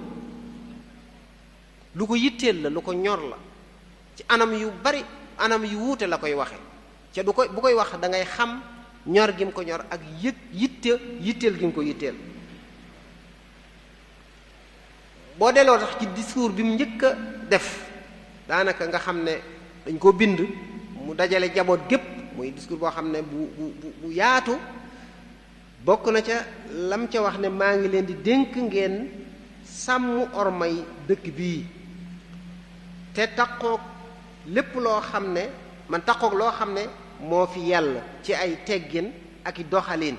lu ko yitteel la lu ko ñor la ci anam yu bari anam yu wuute la koy waxe ca bu koy wax da ngay xam ñor gi mu ko ñor ak yitteel gi mu ko yitteel boo delloo tax ci discours bi mu njëkk a def daanaka nga xam ne dañ ko bind mu dajale jaboot gépp muy discours boo xam ne bu yaatu bokk na ca lam ca wax ne maa ngi leen di dénk ngeen sàmm ormay dëkk bii te taqoog lépp loo xam ne man taqoog loo xam ne moo fi yàlla ci ay teggin ak i doxalin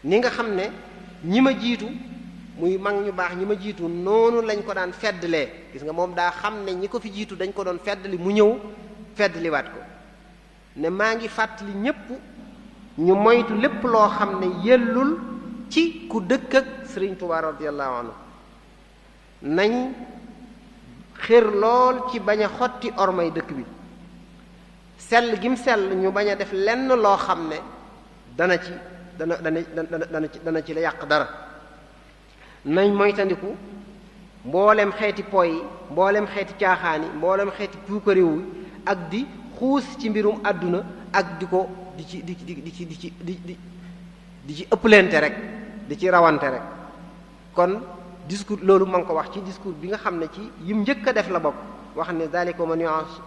ni nga xam ne ñi ma jiitu muy mag ñu baax ñi ma jiitu noonu lañ ko daan feddlee gis nga moom daa xam ne ñi ko fi jiitu dañ ko doon feddli mu ñëw feddliwaat ko ne maa ngi fàttali ñépp ñu moytu lépp loo xam ne yellul ci ku dëkk ak Sëriñ Tuubaa radiyallahu anhu nañ xër lool ci bañ a xotti ormay dëkk bi sell gim sell ñu bañ a def lenn loo xam ne dana ci la yàq dara nañ moytandiku mboolem xeeti poy mboolem xeeti caaxaani mboolem xeeti puukariwu ak di xuus ci mbirum àdduna ak di ci ëpplente rek di ci rawante rek kon discours loolu ma ngi ko wax ci discours bi nga xam ne ci yim njëkk a def la bokk wax ne dalika man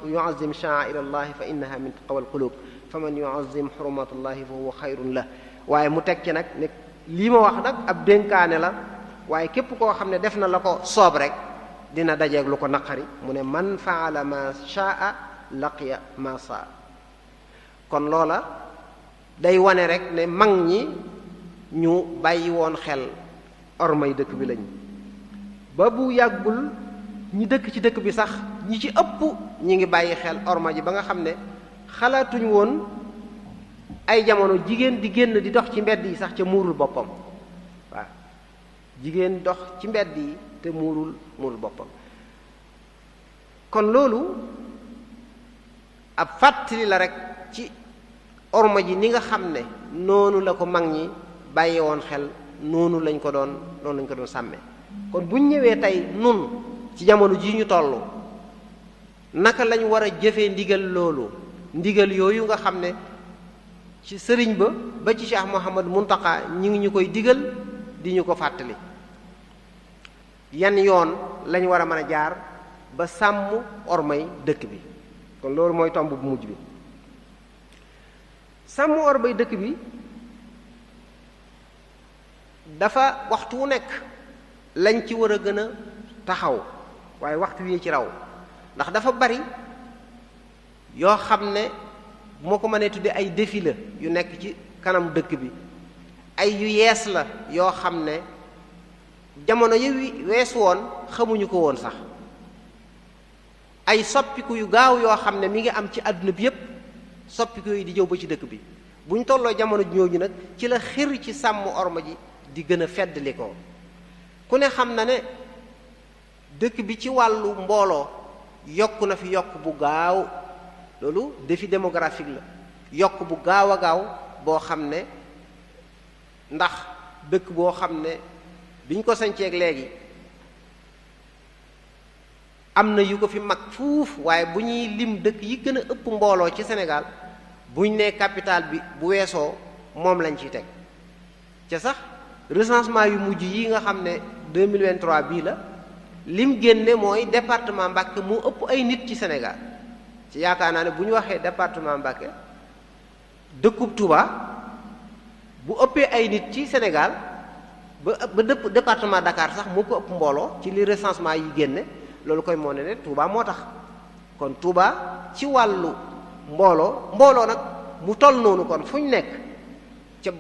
yu'azzim sha'a'ir allahi fa innaha min taqwal qulub fa man yu'azzim hurumatullahi fa huwa xayrun la waaye mu teg ci nag ne lii ma wax nag ab dénkaane la waaye képp koo xam ne def na la ko soob rek dina dajeeg lu ko naqari mu ne man faala ma sha'a laqiya ma saa kon loola day wane rek ne mag ñi ñu bàyyi woon xel ormay dëkk bi lañ ba bu yàggul ñi dëkk ci dëkk bi sax ñi ci ëpp ñi ngi bàyyi xel orma ji ba nga xam ne xalaatuñ woon ay jamono jigéen di génn di dox ci mbedd yi sax ca muurul boppam waaw jigéen dox ci mbedd yi te muurul boppam kon loolu ab fàttali la rek ci orma ji ni nga xam ne noonu la ko mag ñi bàyyi woon xel noonu lañ ko doon sàmme kon buñ ñëwee tey nun ci jamono ji ñu toll naka lañ war a jëfee ndigal yooyu nga xam ne ci sëriñ ba ci Cheikh Mouhamad Muntaka ñi ngi ñu koy digal di ñu ko fàttali yan yoon lañ war a mën a jaar ba sàmm ormay dëkk bi kon loolu mooy tomb bu mujj bi sàmm ormay dëkk bi dafa waxtu wu nekk lañ ci war a gën a taxaw waaye waxtu wi ci raw ndax dafa bari yoo xam ne moo ko mënee tudde ay défi la yu nekk ci kanam dëkk bi ay yu yees la yoo xam ne jamono yi weesu woon xamuñu ko woon sax ay soppiku yu gaaw yoo xam ne mi ngi am ci àdduna bi yépp soppiku yi di jëw ba ci dëkk bi bu ñu tolloo jamono ñooñu nag ci la xir ci sàmm orma ji di gën a feddali ko ku ne xam na ne dëkk bi ci wàllu mbooloo yokk na fi yokk bu gaaw loolu défi démographique la yokk bu gaaw a gaaw boo xam ne ndax dëkk boo xam ne biñ ko sañceeg léegi am na yu ko fi mag fuuf waaye bu ñuy lim dëkk yi gën a ëpp mbooloo ci Sénégal buñ nee capital bi bu weesoo moom lañ ciy teg ca sax recensement yu mujj yi nga xam ne 2023 bii la lim génne mooy département Mbacké mu ëpp ay nit ci Sénégal ci yaakaar naa ne bu ñu waxee département Mbacké dëkkub Touba bu ëppee ay nit ci Sénégal ba département Dakar sax mu ko ëpp mbooloo ci li recensement yi génne loolu koy moo ne Touba moo tax kon Touba ci wàllu mbooloo nag mu toll noonu kon fu ñu nekk ca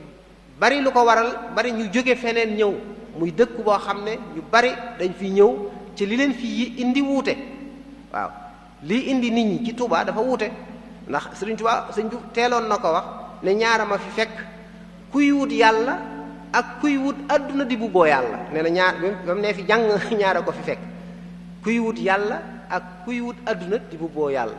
bari lu ko waral bari ñu jóge feneen ñëw muy dëkk boo xam ne ñu bari dañ fi ñëw ci li leen fi indi wuute waaw lii indi nit ñi ci Touba dafa wuute ndax Sëriñ Touba sëñ bi teeloon na ko wax ne ñaara ma fi fekk kuy wut yàlla ak kuy wut adduna di bu boo yàlla nee na ñaar ba mu ne fi jàng ñaara ko fi fekk kuy wut yàlla ak kuy wut adduna di bu boo yàlla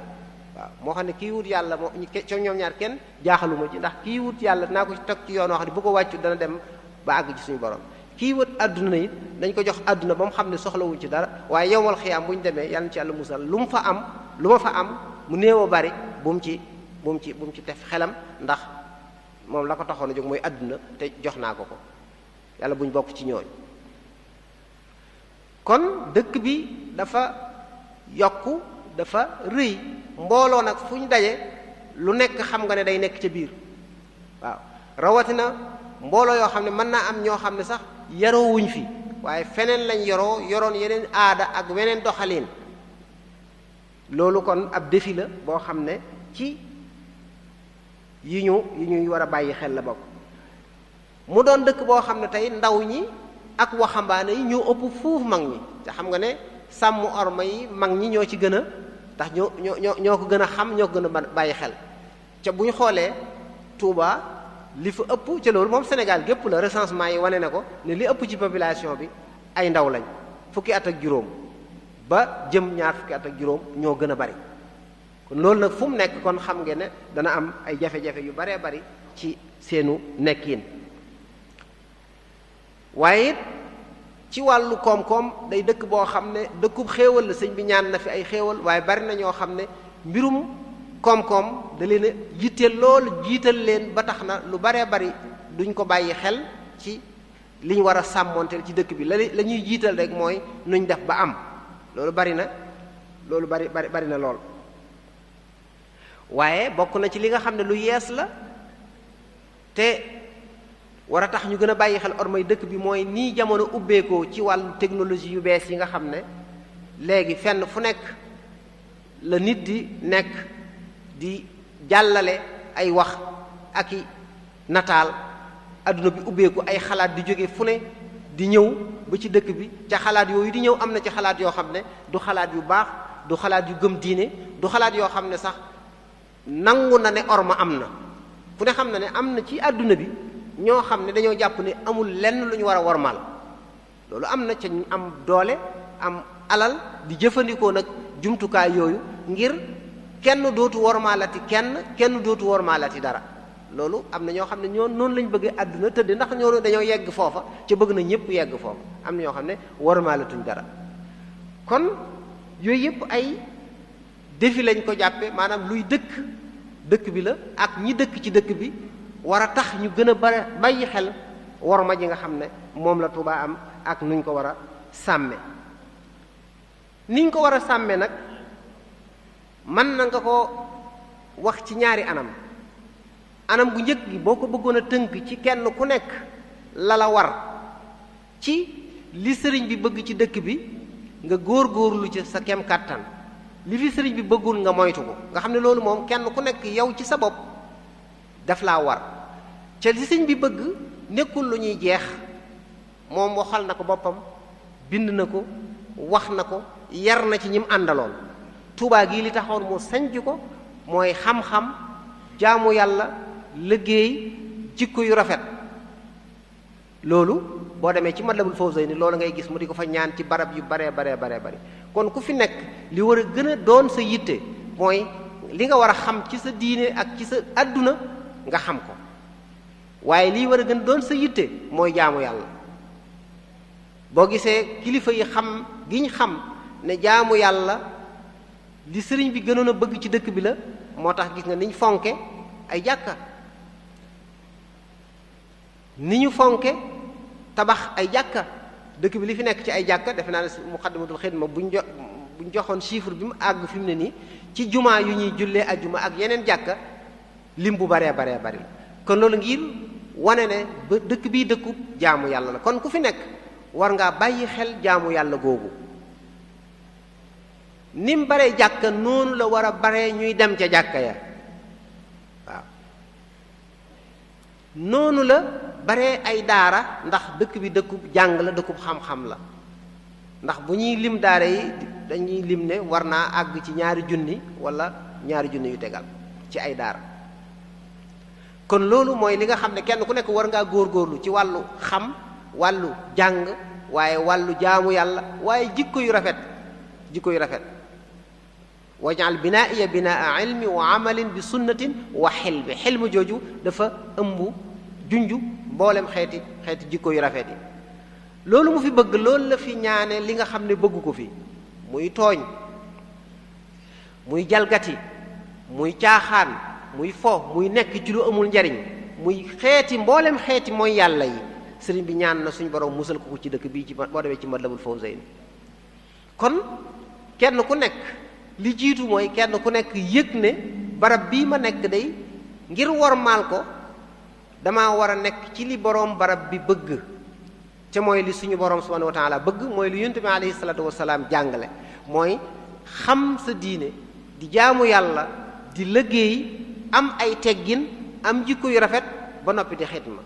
waaw moo xam ne kii wut yàlla moo ñoom ñaar kenn jaaxaluma ci ndax kii wut yàlla dinaa ko teg ci yoon wax ne bu ko wàccu dana dem ba àgg ci suñu borom kii wut adduna it dañ ko jox adduna ba mu xam ne soxlawuñ ci dara waaye yowmal xiyaam bu ñu demee yàlla na ci yàlla musal lu ma fa am mu néew a bari bu mu ci def xelam ndax moom la ko taxoon a jóg mooy adduna te jox naa ko yàlla buñ bokk ci ñooñ kon dëkk bi dafa yokku dafa rëy mbooloo nag fu ñu daje lu nekk xam nga ne day nekk ca biir waaw rawatina mbooloo yoo xam ne mën naa am ñoo xam ne sax yaroowuñ fi waaye feneen lañ yoroon yeneen aada ak weneen doxalin loolu kon ab défi la boo xam ne ci yi ñuy war a bàyyi xel la bokk mu doon dëkk boo xam ne tey ndaw ñi ak waxambaane yi ñoo ëpp fuuf mag ñi te xam nga ne sàmm orma yi mag ñi ñoo ci gën a ndax ñoo ko gën a xam ñoo ko gën a bàyyi xel ca bu ñu xoolee Touba li fa ëpp ca loolu moom Sénégal gépp la recensement yi wane na ko ne li ëpp ci population bi ay ndaw lañ fukki at ak juróom ba jëm ñaar fukki at ak juróom ñoo gën a bari kon loolu nag fu mu nekk kon xam ngeen ne dana am ay jafe-jafe yu baree bari ci seenu nekkin waaye it ci wàllu koom-koom day dëkk boo xam ne dëkkub xéewal la sëñ bi ñaan na fi ay xéewal waaye bari na ñoo xam ne mbirum koom-koom da leen a yitteel loolu jiital leen ba tax na lu baree bari duñ ko bàyyi xel ci liñ war a sàmmoonteel ci dëkk bi la ñuy jiital rek mooy nuñ def ba am loolu bari na lool waaye bokk na ci li nga xam ne lu yees la te war a tax ñu gën a bàyyi xel ormay dëkk bi mooy nii jamono ubbeekoo ci wàllu technologie yu bees yi nga xam ne léegi fenn fu nekk la nit di nekk di jàllale ay wax ak i nataal adduna bi ubbeeku ay xalaat di jóge fu ne di ñëw ba ci dëkk bi ca xalaat yooyu di ñëw am na ci xalaat yoo xam ne du xalaat yu baax du xalaat yu gëm diine du xalaat yoo xam ne sax nangu na ne orma am na ku ne xam na ne am na ci adduna bi ñoo xam ne dañoo jàpp ne amul lenn lu ñu war a wormaal loolu am na ca ñu am doole am alal di jëfandikoo nag jumtukaay yooyu ngir kenn dootu wormaalati kenn dootu wormaalati dara loolu am na ñoo xam ne ñoo noonu lañ bëggee àdduna tëdd ndax ñoo dañoo yegg foofa ca bëgg na ñëpp yegg foofa am na ñoo xam ne wormaalatuñ dara kon yooyu yëpp ay défi lañ ko jàppe maanaam luy dëkk bi la ak ñi dëkk ci dëkk bi war a tax ñu gën a bare bàyyi xel worma ji nga xam ne moom la Tuubaa am ak nuñ ko war a sàmme niñ ko war a sàmme nag mën na nga ko wax ci ñaari anam gu njëkk gi boo ko bëggoon a tënk ci kenn ku nekk la war ci li sëriñ bi bëgg ci dëkk bi nga góor-góorlu ci sa kem kàttan li fi sëriñ bi bëggul nga moytu ko nga xam ne loolu moom kenn ku nekk yow ci sa bopp daf laa war ca li sëriñ bi bëgg nekkul lu ñuy jeex moom waxal na ko boppam bind na ko wax na ko yar na ci ñim àndaloon Tuubaa gii li taxoon mu sanc ko mooy xam-xam jaamu yàlla liggéey jikko yu rafet loolu boo demee ci Matlabul Fawzayni loolu ngay gis mu di ko fa ñaan ci barab yu baree bari kon ku fi nekk li war a gën a doon sa yitte mooy li nga war a xam ci sa diine ak ci sa àdduna nga xam ko waaye lii war a gën a doon sa yitte mooy jaamu yàlla boo gisee kilifa yi xam gi ñu xam ne jaamu yàlla li sëriñ bi gënoon a bëgg ci dëkk bi la moo tax gis nga ni ñu fonke ay jàkka ni ñu fonke tabax ay jàkka dëkk bi li fi nekk ci ay jàkka defe naa ne Muxaddamatul Xidma buñ joxoon chiffre bi mu àgg fi mu ne nii ci jumaa yu ñuy jullee ajjuma ak yeneen jàkka lim bu baree bari kon loolu ngir wane ne ba dëkk bii dëkku jaamu yàlla la kon ku fi nekk war ngaa bàyyi xel jaamu yàlla googu ni mu baree jàkka noonu la war a baree ñuy dem ca jàkka ya waaw noonu la baree ay daara ndax dëkk bi dëkkub jàng la dëkkub xam-xam la ndax bu ñuy lim daara yi dañuy lim ne war naa àgg ci 2,000 wala 2,000 yu tegal ci ay daara kon loolu mooy li nga xam ne kenn ku nekk war ngaa góorgóorlu ci wàllu xam wàllu jàng waaye wàllu jaamu yàlla waaye jikko yu rafet wajal binaiya binaa ilmi wa amalin bi sunnatin wa xilmi jooju dafa ëmb junju mboolem xeeti jikko yu rafet yi loolu mu fi bëgg loolu la fi ñaane li nga xam ne bëggu ko fi muy tooñ muy jalgati muy caaxaan muy fo muy nekk ci lu amul njariñ muy mboolem xeeti mooy yàlla yi sëriñ bi ñaan na suñ borom musal ko ci dëkk bii ci boo demee ci Matlabul Fawzayni kon kenn ku nekk li jiitu mooy kenn ku nekk yëg ne barab bii ma nekk day ngir wormaal ko dama war a nekk ci li boroom barab bi bëgg te mooy li suñu boroom subhanahu wa taala bëgg mooy li yonent bi alayhi salaatu wasalaam jàngale mooy xam sa diine di jaamu yàlla di liggéey am ay teggin am jikko yu rafet ba noppi di xidma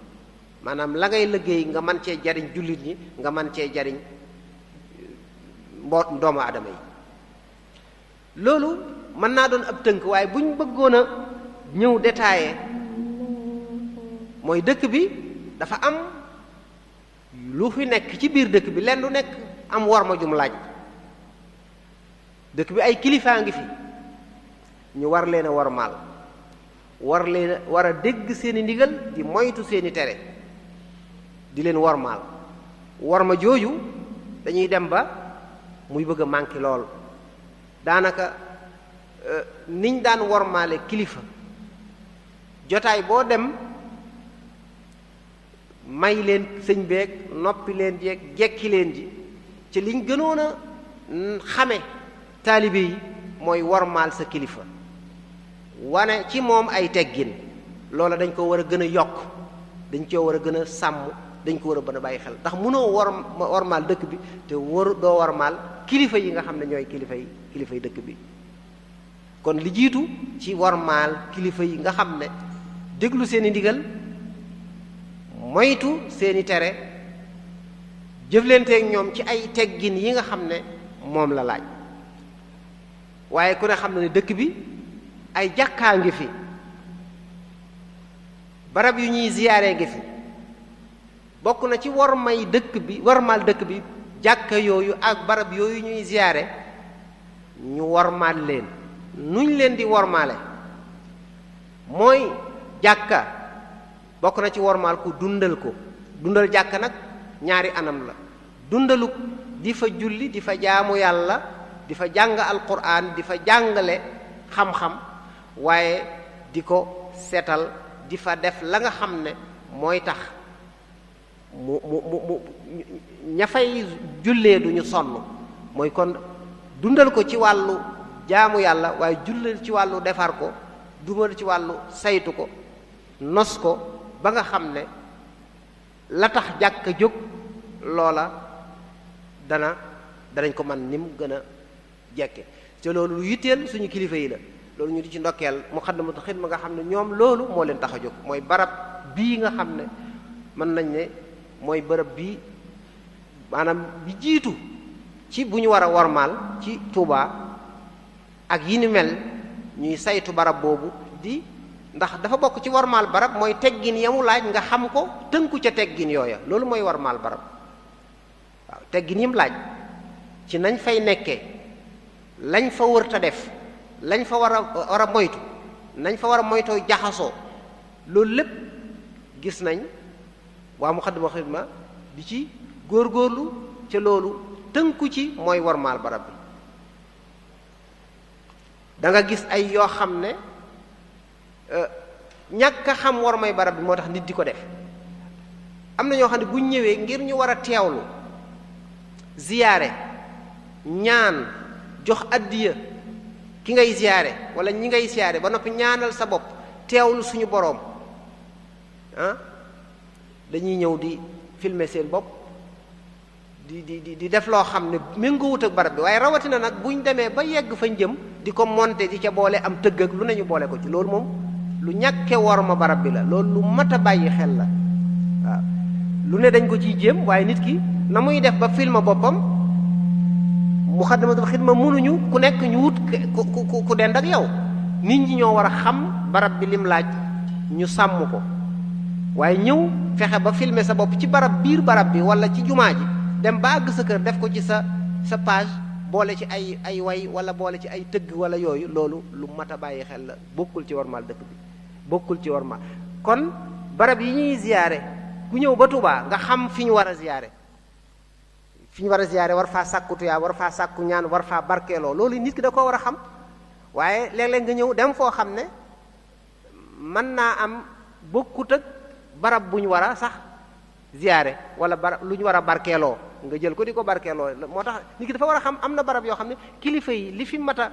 maanaam la ngay liggéey nga mën cee jariñ jullit ñi nga mën cee jariñ doomu aadama yi loolu mën naa doon ab tënk waaye bu ñu bëggoon a ñëw détaillé mooy dëkk bi dafa am lu fi nekk ci biir dëkk bi lenn lu nekk am war ma jum laaj dëkk bi ay kilifaa ngi fi ñu war leen a wormaal war a dégg seeni ndigal di moytu seeni tere di leen wormaal worma jooju dañuy dem ba muy bëgg a manqué lool daanaka niñ daan wormaale kilifa jotaay boo dem may leen sëñ beeg noppi leen jeeg jekki leen ji ci liñ gënoon a xame taalibe yi mooy wormaal sa kilifa wane ci moom ay teggin loola dañ ko war a gën a yokk dañ ko war a gën a sàmm dañ ko war a bën a bàyyi xel ndax mënoo wormaal dëkk bi te doo wormaal kilifa yi nga xam ne ñooy kilifay dëkk bi kon li jiitu ci wormaal kilifa yi nga xam ne déglu seeni ndigal moytu seeni tere jëflanteeg ñoom ci ay teggin yi nga xam ne moom la laaj. waaye ku ne xam na ne dëkk bi ay jàkkaa ngi fi, barab yu ñuy ziyaare ngi fi. bokk na ci wormaal dëkk bi jàkka yooyu ak barab yooyu ñuy ziyaare ñu wormaal leen. nuñ leen di wormaale mooy jàkka bokk na ci wormaal ku dundal jàkka nag ñaari anam la. dundalu di fa julli, di fa jaamu yàlla, di fa jàng alquran, di fa jàngale xam-xam, waaye di ko seetal, di fa def la nga xam ne mooy tax mu ña fay jullee duñu sonn. mooy kon dundal ko ci wàllu jaamu yàlla, waaye jullal ci wàllu defar ko, dumal ci wàllu saytu ko, nos ko ba nga xam ne la tax jàkka jóg loola danañ ko man ni mu gën a jekke. te loolu lu yitteel suñu kilifa yi la. loolu ñu di ci ndokkeel Muxaddamatul Xidma nga xam ne ñoom loolu moo leen tax a jóg. mooy barab bii nga xam ne mën nañ ne mooy barab bii maanaam bi jiitu ci bu ñu war a wormaal ci Tuubaa ak yi ni mel, ñuy saytu barab boobu ndax dafa bokk ci wormaal barab mooy teggin yamu laaj nga xam ko, tënku ca teggin yooya. loolu mooy wormaal barab. waaw teggin yim laaj ci nañ fay nekkee, lañ fa wërta def, lañ fa war a moytu, nañ fa war a moytoo jaxasoo, loolu lépp gis nañ waa Muxaddamatul Xidma di ci góorgóorlu ca loolu tënku ci mooy wormaal barab bi. da nga gis ay yoo xam ne ñàkk a xam wormay barab bi moo tax nit di ko def. am na ñoo xam ne buñ ñëwee ngir ñu war a teewlu, ziyaare, ñaan, jox addiya ki ngay ziyaare wala ñi ngay ziyaare ba noppi ñaanal sa bopp, teewlu suñu boroom, dañuy ñëw di filmer seen bopp, di def loo xam ne méngoowut ak barab bi. waaye rawatina nag buñ demee ba yegg fañ jëm di ko monter di ca boole am tëgg ak lu ne ñu boole ko ci. loolu moom lu ñàkke worma barab bi la. loolu lu mat a bàyyi xel la. waaw lu ne dañ ko ciy jéem, waaye nit ki na muy def ba film boppam. Muxaddamatul Xidma mënuñu ku nekk ñu wut ku dend ak yow. nit ñi ñoo war a xam barab bi lim laaj ñu sàmm ko, waaye ñëw fexe ba filmer sa bopp ci biir barab bi wala ci jumaa ji, dem ba àgg sa kër def ko ci sa page, boole ci ay way wala boole ci ay tëgg wala yooyu. loolu lu mat a bàyyi xel la, bokkul ci wormaal dëkk bi, bokkul ci wormaal. kon barab yi ñuy ziyaare ku ñëw ba Tuubaa nga xam fi ñu war a ziyaare, war faa sàkku tuyaa, war faa sàkku ñaan, war faa barkeeloo. loolu nit ki da koo war a xam. waaye léeg-léeg nga ñëw dem foo xam ne mën naa am bokkut ak barab bu ñu war a sax ziyaare wala barab lu ñu war a barkeeloo, nga jël ko di ko barkeeloo. moo tax nit ki dafa war a xam am na barab yoo xam ne kilifa yi li fi mat a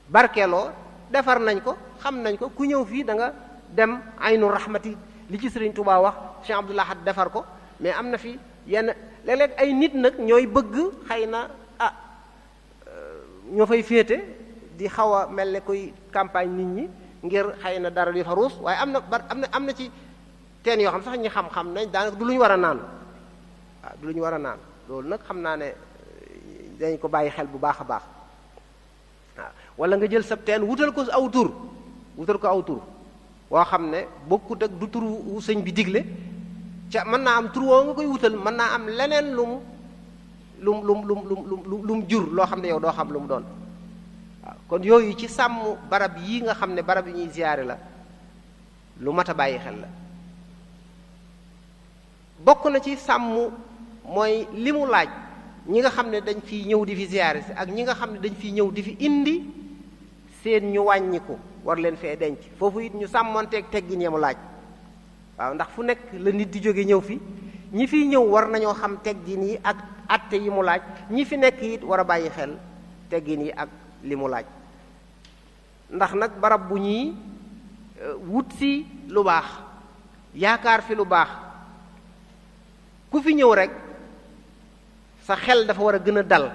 barkeeloo defar nañ ko, xam nañ ko. ku ñëw fii da nga dem aynu rahmati li ci Sëriñ Tuubaa wax, Cheikh Abdoul Ahad defar ko. mais am na fi yenn léeg-léeg ay nit nag ñooy bëgg xëy na ñoo fay féete di xaw a mel ne koy campagne nit ñi ngir xëy na dara di fa ruus. waaye am na ci teen yoo xam sax ñi xam-xam nañ daanaka du lu ñu war a naan. waaw du lu ñu war a naan. loolu nag xam naa ne dañ ko bàyyi xel bu baax a baax. waaw wala nga jël sab teen wutal ko aw tur woo xam ne bokkut ak du tur wu sëñ bi digle. ca mën naa am tur woo nga koy wutal, mën naa am leneen lum jur loo xam ne yow doo xam lu mu doon. waaw kon yooyu ci sàmm barab yi nga xam ne barab yi ñuy ziyaare la, lu mat a bàyyi xel la. bokk na ci sàmm mooy li mu laaj ñi nga xam ne dañ fiy ñëw di fi ziyaare si ak ñi nga xam ne dañ fiy ñëw di fi indi seen ñu wàññiku war leen fee denc. foofu it ñu sàmmonteeg teggin ya mu laaj. waaw ndax fu nekk la nit di jóge ñëw fi, ñi fiy ñëw war nañoo xam teggin yi ak atte yi mu laaj. ñi fi nekk it war a bàyyi xel teggin yi ak li mu laaj. ndax nag barab bu ñuy wut si lu baax, yaakaar fi lu baax, ku fi ñëw rek sa xel dafa war a gën a dal.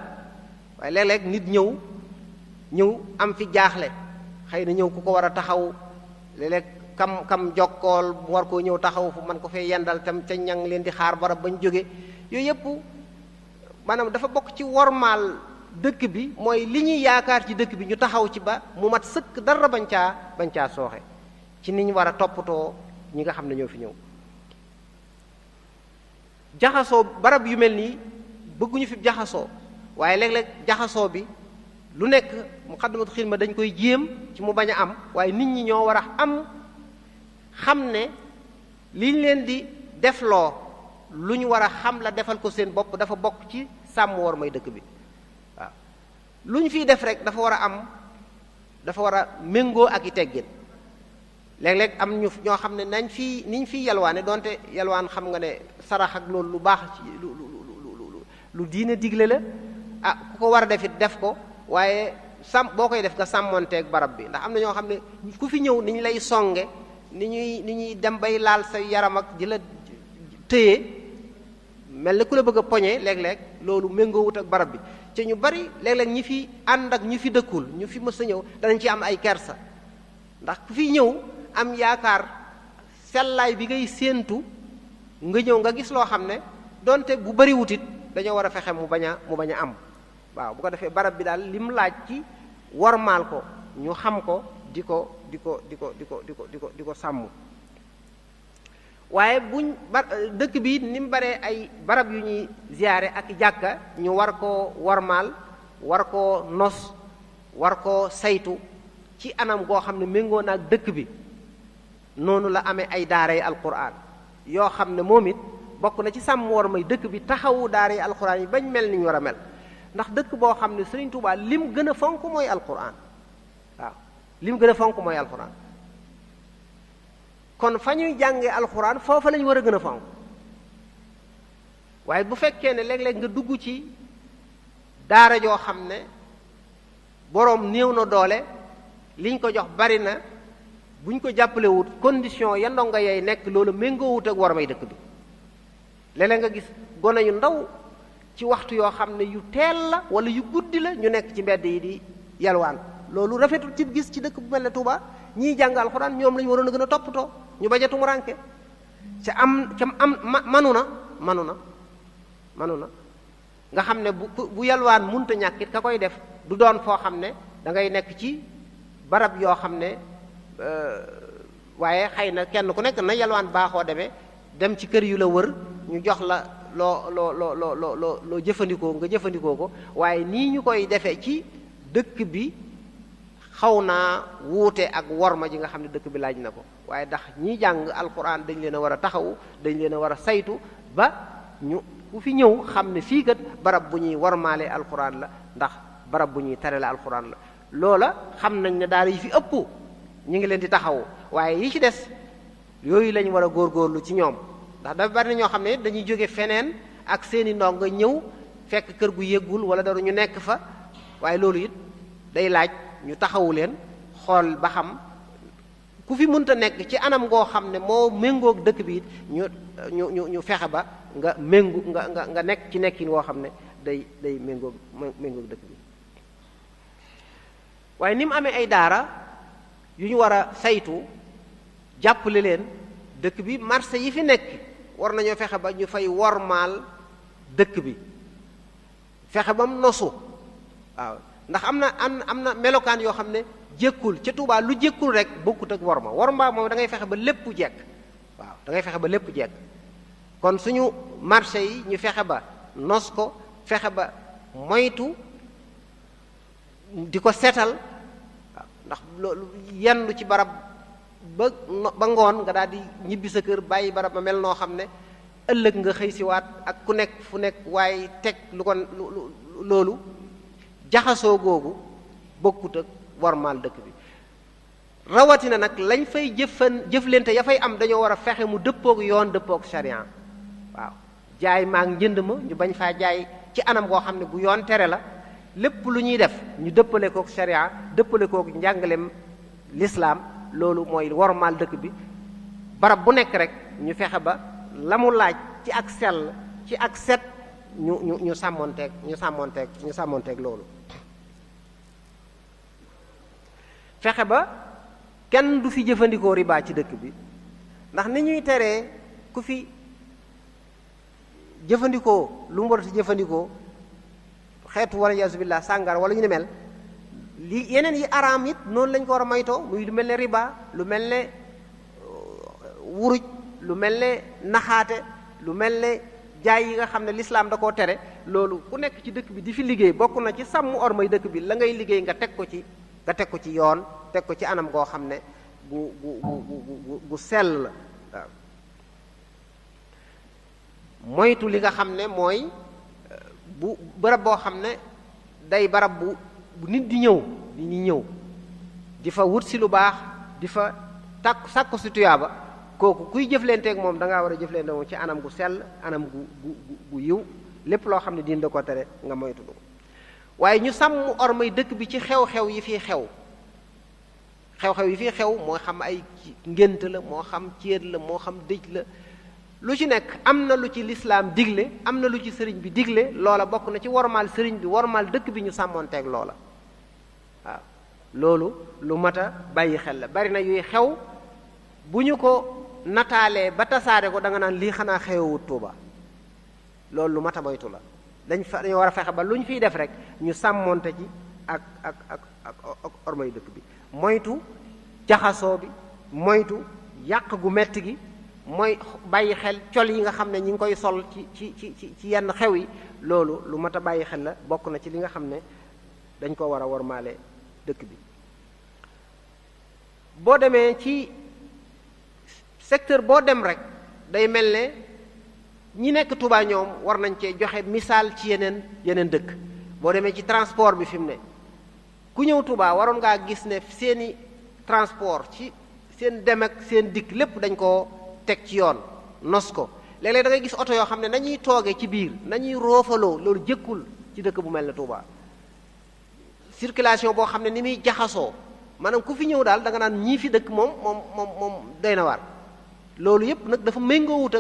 waaye léeg-léeg nit ñëw am fi jaaxle, xëy na ñëw ku ko war a taxaw léeg-léeg kam jokkool mu war koo ñëw taxaw fu man ko fee yendal tam ca ñang leen di xaar barab bañ jóge yooyu yëpp maanaam dafa bokk ci wormaal dëkk bi mooy li ñuy yaakaar ci dëkk bi ñu taxaw ci ba mu mat sëkk dara bañ caa sooxe ci ni ñu war a toppatoo ñi nga xam ne ñoo fi ñëw jaxasoo barab yu mel nii bëgguñu fi jaxasoo waaye léeg-léeg jaxasoo bi lu nekk Muqaddamatul Xidma dañ koy jéem ci mu bañ a am waaye nit ñi ñoo war a am xam ne liñ leen di defloo lu ñu war a xam la defal ko seen bopp dafa bokk ci sàmm war may dëkk bi waaw lu ñu fiy def rek dafa war a méngoo ak i teggin léeg-léeg am ñoo xam ne niñ fiy yalwaane donte yalwaan xam nga ne sarax ak loolu lu baax ci lu diine digle la ku ko war a def it def ko waaye boo koy def nga sàmmonteeg barab bi ndax am na ñoo xam ne ku fi ñëw ni ñu lay songe ni ñuy dem bay laal sa yaram ak di la téye mel na ku la bëgg a poñe léeg-léeg loolu méngoowut ak barab bi ci ñu bari léeg-léeg ñi fi ànd ak ñu fi dëkkul ñu fi mës a ñëw danañ ci am ay kersa ndax ku fi ñëw am yaakaar sellaay bi ngay séentu nga ñëw nga gis loo xam ne donte bu bari wutit dañoo war a fexe mu bañ a am waaw bu ko defee barab bi daal lim laaj ci wormaal ko ñu xam ko di ko sàmm waaye dëkk bi ni mu baree ay barab yu ñuy ziyaare ak jàkka ñu war koo wormaal war koo nos war koo saytu ci anam goo xam ne méngoo na ak dëkk bi noonu la amee ay daaray alquran yoo xam ne moom it bokk na ci sàmm war may dëkk bi taxawu daaray alquran yi bañ mel ni ñu war a mel ndax dëkk boo xam ne Sëriñ Tuubaa lim gën a fonk mooy alquran waaw lim gën a fonk mooy alquran kon fa ñuy jàngee alquran foofa lañu war a gën a fonk waaye bu fekkee ne léeg-léeg nga dugg ci daara joo xam ne boroom néew na doole liñ ko jox bari na buñ ko jàppalewut condition ya ndongo yay nekk loolu méngoowut ak war may dëkk bi léeg-léeg nga gis gone yu ndaw ci waxtu yoo xam ne yu teel la wala yu guddi la ñu nekk ci mbedd yi di yalwaan loolu rafetul ci gis ci dëkk bu mel ne Touba ñiy jàng alxuraan ñoom lañu waroon a gën a toppatoo ñu bañ a tumuranke manu na nga xam ne bu yalwaan munta ñàkkit ka koy def du doon foo xam ne da ngay nekk ci barab yoo xam ne waaye xëy na kenn ku nekk na yalwaan baaxoo demee dem ci kër yu la wër ñu jox la loo jëfandikoo nga jëfandikoo ko waaye nii ñu koy defee ci dëkk bi xaw naa wuute ak worma ji nga xam ne dëkk bi laaj na ko waaye ndax ñi jàng alquran dañ leen a war a taxawu dañ leen a war a saytu ba ñu ku fi ñëw xam ne fii kat barab bu ñuy wormaale alquran la ndax barab bu ñuy tere la alquran la loola xam nañ ne daara yi fi ëpp ñu ngi leen di taxawu waaye yi ci des yooyu lañ war a góorgóorlu ci ñoom ndax dafa bari na ñoo xam ne dañuy jóge feneen ak seeni ndongo ñëw fekk kër gu yëggul wala dara ñu nekk fa waaye loolu it day laaj ñu taxawu leen xool ba xam ku fi mënta nekk ci anam ngoo xam ne moo méngoog dëkk bi it ñu fexe ba nga nga nekk ci nekkin woo xam ne day méngoog dëkk bi waaye ni mu amee ay daara yu ñu war a saytu jàppale leen dëkk bi marché yi fi nekk war nañoo fexe ba ñu fay wormaal dëkk bi fexe ba mu nosu waaw ndax am na melokaan yoo xam ne jékkul ca Tuubaa lu jékkul rek bokkut ak worma moom da ngay fexe ba lépp jekk waaw da ngay fexe ba lépp jekk kon suñu marché yi ñu fexe ba nos ko fexe ba moytu di ko seetal waaw ndax loolu yendu ci barab ba ngoon nga daal di ñibbi sa kër bàyyi barab ma mel noo xam ne ëllëg nga xëy siwaat ak ku nekk fu nekk waaye teg lu ko loolu jaxasoo googu bokkut ak wormaal dëkk bi rawatina nag lañ fay jëflante ya fay am dañoo war a fexe mu dëppook yoon dëppook sharia waaw jaay maa ngi njënd ma ñu bañ faa jaay ci anam goo xam ne bu yoon tere la lépp lu ñuy def ñu dëppale kook sharia dëppale kook njàngaleem lislaam loolu mooy wormaal dëkk bi barab bu nekk rek ñu fexe ba la mu laaj ci ak sell ci ak set ñu sàmmonteeg loolu fexe ba kenn du fi jëfandikoo riba ci dëkk bi ndax ni ñuy teree ku fi jëfandikoo lu mu war a jëfandikoo xeetu wala yaasu billah sàngar wala ñu ne mel li yeneen yi araam it noonu lañ ko war a maytoo muy lu mel ne riba lu mel ne wuruj lu mel ne naxaate lu mel ne jaay yi nga xam ne lislaam da koo tere loolu ku nekk ci dëkk bi di fi liggéey bokk na ci sàmm ormay dëkk bi la ngay liggéey nga teg ko ci yoon teg ko ci anam goo xam ne gu sell la waaw moytu li nga xam ne mooy bu barab boo xam ne day barab bu nit di ñëw di fa wut si lu baax di fa sàkku si tuyaaba kooku kuy jëflanteeg moom da ngaa war a jëflante moom ci anam gu sell anam gu yiw lépp loo xam ne diin da ko tere nga moytu ko waaye ñu sàmm ormay dëkk bi ci xew-xew yi fii xew moo xam ay ngént la moo xam céet la moo xam dëj la lu ci nekk am na lu ci lislaam digle am na lu ci sëriñ bi digle loola bokk na ci wormaal sëriñ bi wormaal dëkk bi ñu sàmmoonteeg loola waaw loolu lu mat a bàyyi xel la bari na yuy xew bu ñu ko nataalee ba tasaare ko da nga naan lii xanaa xewewut Tuuba loolu lu mat a moytu la dañoo war a fexe ba lu ñu fiy def rek ñu sàmmoonte ci ak ormay dëkk bi moytu jaxasoo bi moytu yàq gu metti gi mooy bàyyi xel col yi nga xam ne ñi ngi koy sol ci yenn xew yi loolu lu mat a bàyyi xel la bokk na ci li nga xam ne dañ ko war a wormaale dëkk bi boo demee ci secteur boo dem rek day mel ne ñi nekk Touba ñoom war nañ cee joxe misaal ci yeneen dëkk boo demee ci transport bi fi mu ne ku ñëw Touba waroon ngaa gis ne seeni transport ci seen dem ak seen dikk lépp dañ koo teg ci yoon nos ko léeg-léeg da ngay gis oto yoo xam ne nañuy toogee ci biir nañuy roofaloo loolu jëkkul ci dëkk bu mel ne Touba circulation boo xam ne ni muy jaxasoo maanaam ku fi ñëw daal da nga naan ñii fi dëkk moom doy na waar loolu yépp nag dafa méngoowut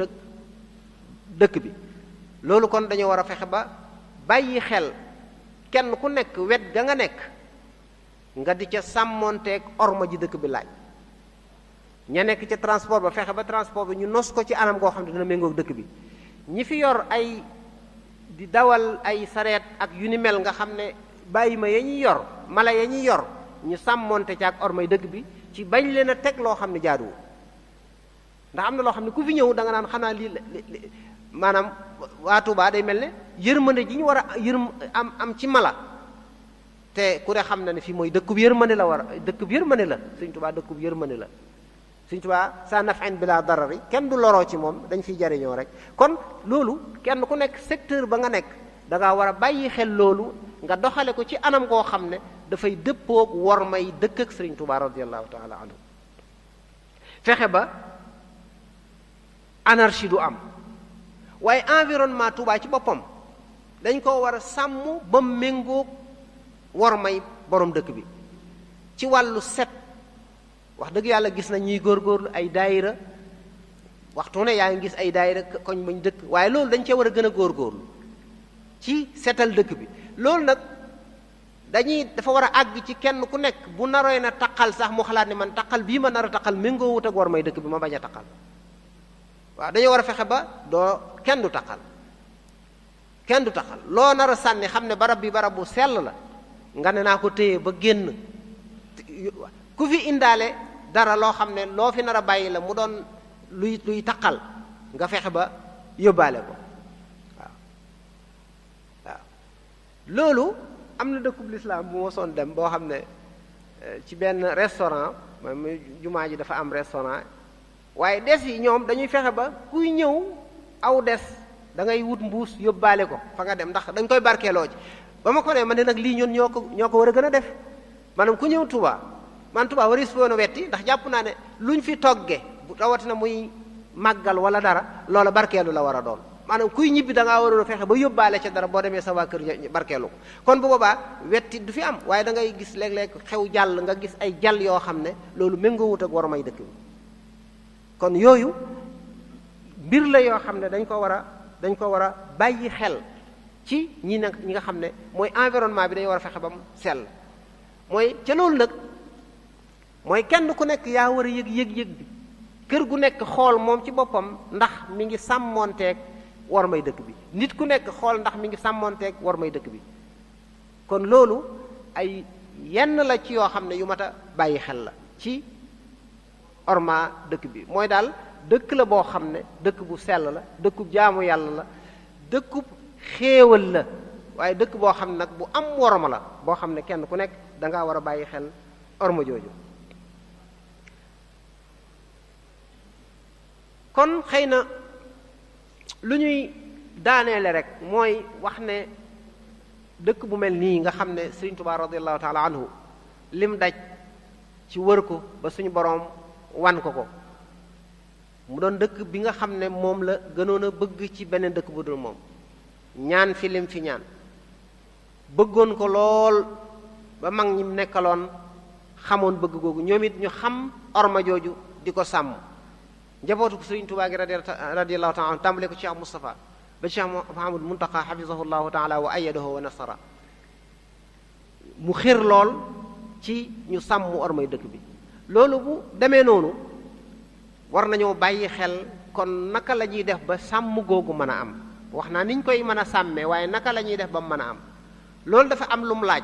ak dëkk bi loolu kon dañoo war a fexe ba bàyyi xel kenn ku nekk wet ga nga nekk nga di ca sàmmonteeg orma ji dëkk bi laaj ña nekk ca transport ba fexe ba transport bi ñu nos ko ci anam goo xam ne dina méngoog dëkk bi ñi fi yor ay di dawal ay sareet ak yu ni mel nga xam ne bàyyi ma ya ñuy yor mala ya ñuy yor ñu sàmmonte ci ak ormay dëkk bi ci bañ leen a teg loo xam ne jaaduwul ndax am na loo xam ne ku fi ñëw da nga naan xanaa lii maanaam waa Touba day mel ne yërmande ji ñu war a am ci mala te ku ne xam na ne fii mooy dëkkub yërmande la dëkkub yërmande la Sëñ Touba dëkkub yërmande la Sëñ Touba sa naf'in bila darari kenn du loroo ci moom dañ fiy jariñoo rek kon loolu kenn ku nekk secteur ba nga nekk da ngaa war a bàyyi xel loolu nga doxale ko ci anam goo xam ne dafay dëppoog war may dëkk ak Sëriñ Touba radiyallahu taala anhu fexe ba anarchie du am waaye environnement Touba ci boppam dañ ko war a sàmm ba méngoog war may borom dëkk bi ci wàllu set wax dëgg yàlla gis nañ ñuy góorgóorlu ay daayira waxtu ne yaa ngi gis ay daayira koñ bañ dëkk waaye loolu dañ cee war a gën a góorgóorlu ci setal dëkk bi loolu nag dafa war a àgg ci kenn ku nekk bu naroy na taqal sax mu xalaat ne man taqal bii ma nar a taqal méngoo wut ak war may dëkk bi ma bañ a taqal waaw dañoo war a fexe ba kenn du taqal loo nar a sànni xam ne barab bi barab bu sell la nga ne naa ko téye ba génn ku fi indaale dara loo xam ne loo fi nar a bàyyi la mu doon luy taqal nga fexe ba yóbbaale ko waaw loolu am na dëkkub lislaam bu ma soon dem boo xam ne ci benn restaurant mooy jumaa ji dafa am restaurant waaye des yi ñoom dañuy fexe ba kuy ñëw aw des da ngay wut mbuus yóbbaale ko fa nga dem ndax dañ koy barkeeloo ci ba ma ko ne man de nag lii ñun ñoo ko war a gën a def maanaam ku ñëw Touba man Touba waris foon a wetti ndax jàpp naa ne luñ fi togge bu rawatina muy màggal wala dara loola barkeelu la war a doon maanaam kuy ñibbi da ngaa waroon a fexe ba yóbbaale ca dara boo demee sa waa kër barkeelu ko kon bu boobaa wetti du fi am waaye da ngay gis léeg-léeg xew jàll nga gis ay jàll yoo xam ne loolu méngoowut ak war may dëkk bi kon yooyu mbir la yoo xam ne dañ ko war a bàyyi xel ci ñi nga xam ne mooy environnement bi dañu war a fexe ba mu sell mooy ca loolu nag mooy kenn ku nekk yaa war a yëg bi kër gu nekk xool moom ci boppam ndax mi ngi sàmmoonteeg war may dëkk bi, nit ku nekk xool ndax mi ngi sàmmoonteeg war may dëkk bi. kon loolu ay yenn la ci yoo xam ne yu mat a bàyyi xel la ci orma dëkk bi. mooy daal dëkk la boo xam ne dëkk bu sell la, dëkkub jaamu yàlla la, dëkkub xéewal la, waaye dëkk boo xam ne nag bu am worma la, boo xam ne kenn ku nekk dangaa war a bàyyi xel orma jooju. kon xëy na lu ñuy daaneele rek mooy wax ne dëkk bu mel nii nga xam ne Sëriñ Tuubaa radiyallahu taala anhu lim daj ci wër ko ba suñu boroom wan ko mu doon dëkk bi nga xam ne moom la gënoon a bëgg ci beneen dëkk bu dul moom, ñaan fi lim fi ñaan, bëggoon ko lool ba mag ñi nekkaloon xamoon bëgg googu, ñoom it ñu xam orma jooju di ko sàmm. njabootu ko Sëriñ Tuubaa gi radiyallahu taala anhu tàmbale ko Cheikh Moustapha ba Cheikh Mouhamadou Muntaqa xafizahu llahu taala wa ayyadahu wa nasara, mu xir lool ci ñu sàmm ormay dëkk bi. loolu bu demee noonu war nañoo bàyyi xel kon naka la ñuy def ba sàmm googu mën a am. wax naa niñ koy mën a sàmmee, waaye naka la ñuy def ba mu mën a am. loolu dafa am lu mu laaj,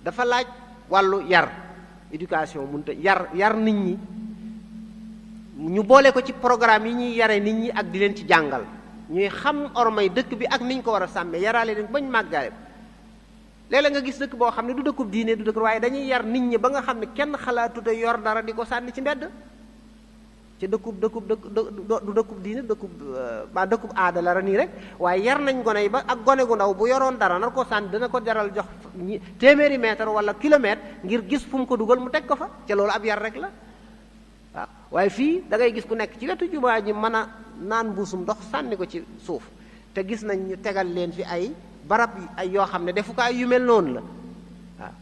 dafa laaj wàllu yar, éducation mënut a yar nit ñi, ñu boole ko ci programme yi ñuy yare nit ñi ak di leen ci jàngal ñuy xam ormay dëkk bi ak niñ ko war a sàmmee, yaraale leen bañ màggaale. léeg-léeg nga gis dëkk boo xam ne du dëkkub diine du dëkk, waaye dañuy yar nit ñi ba nga xam ne kenn xalaatut a yor dara di ko sànni ci mbedd. ci du dëkkub diine dëkkub aada la nii rek, waaye yar nañ gone yi ba ak gone gu ndaw bu yoroon dara nar ko sànni dana ko jaral jox téeméeri mètre wala kilomètre ngir gis fu mu ko dugal mu teg ko fa, ca loolu ab yar rek la. waaw waaye fii da ngay gis ku nekk ci wetu jumaa ji mën a naan mbuusum ndox sànni ko ci suuf, te gis nañ ñu tegal leen fi ay barab ay yoo xam ne defukaay yu mel noonu la. waaw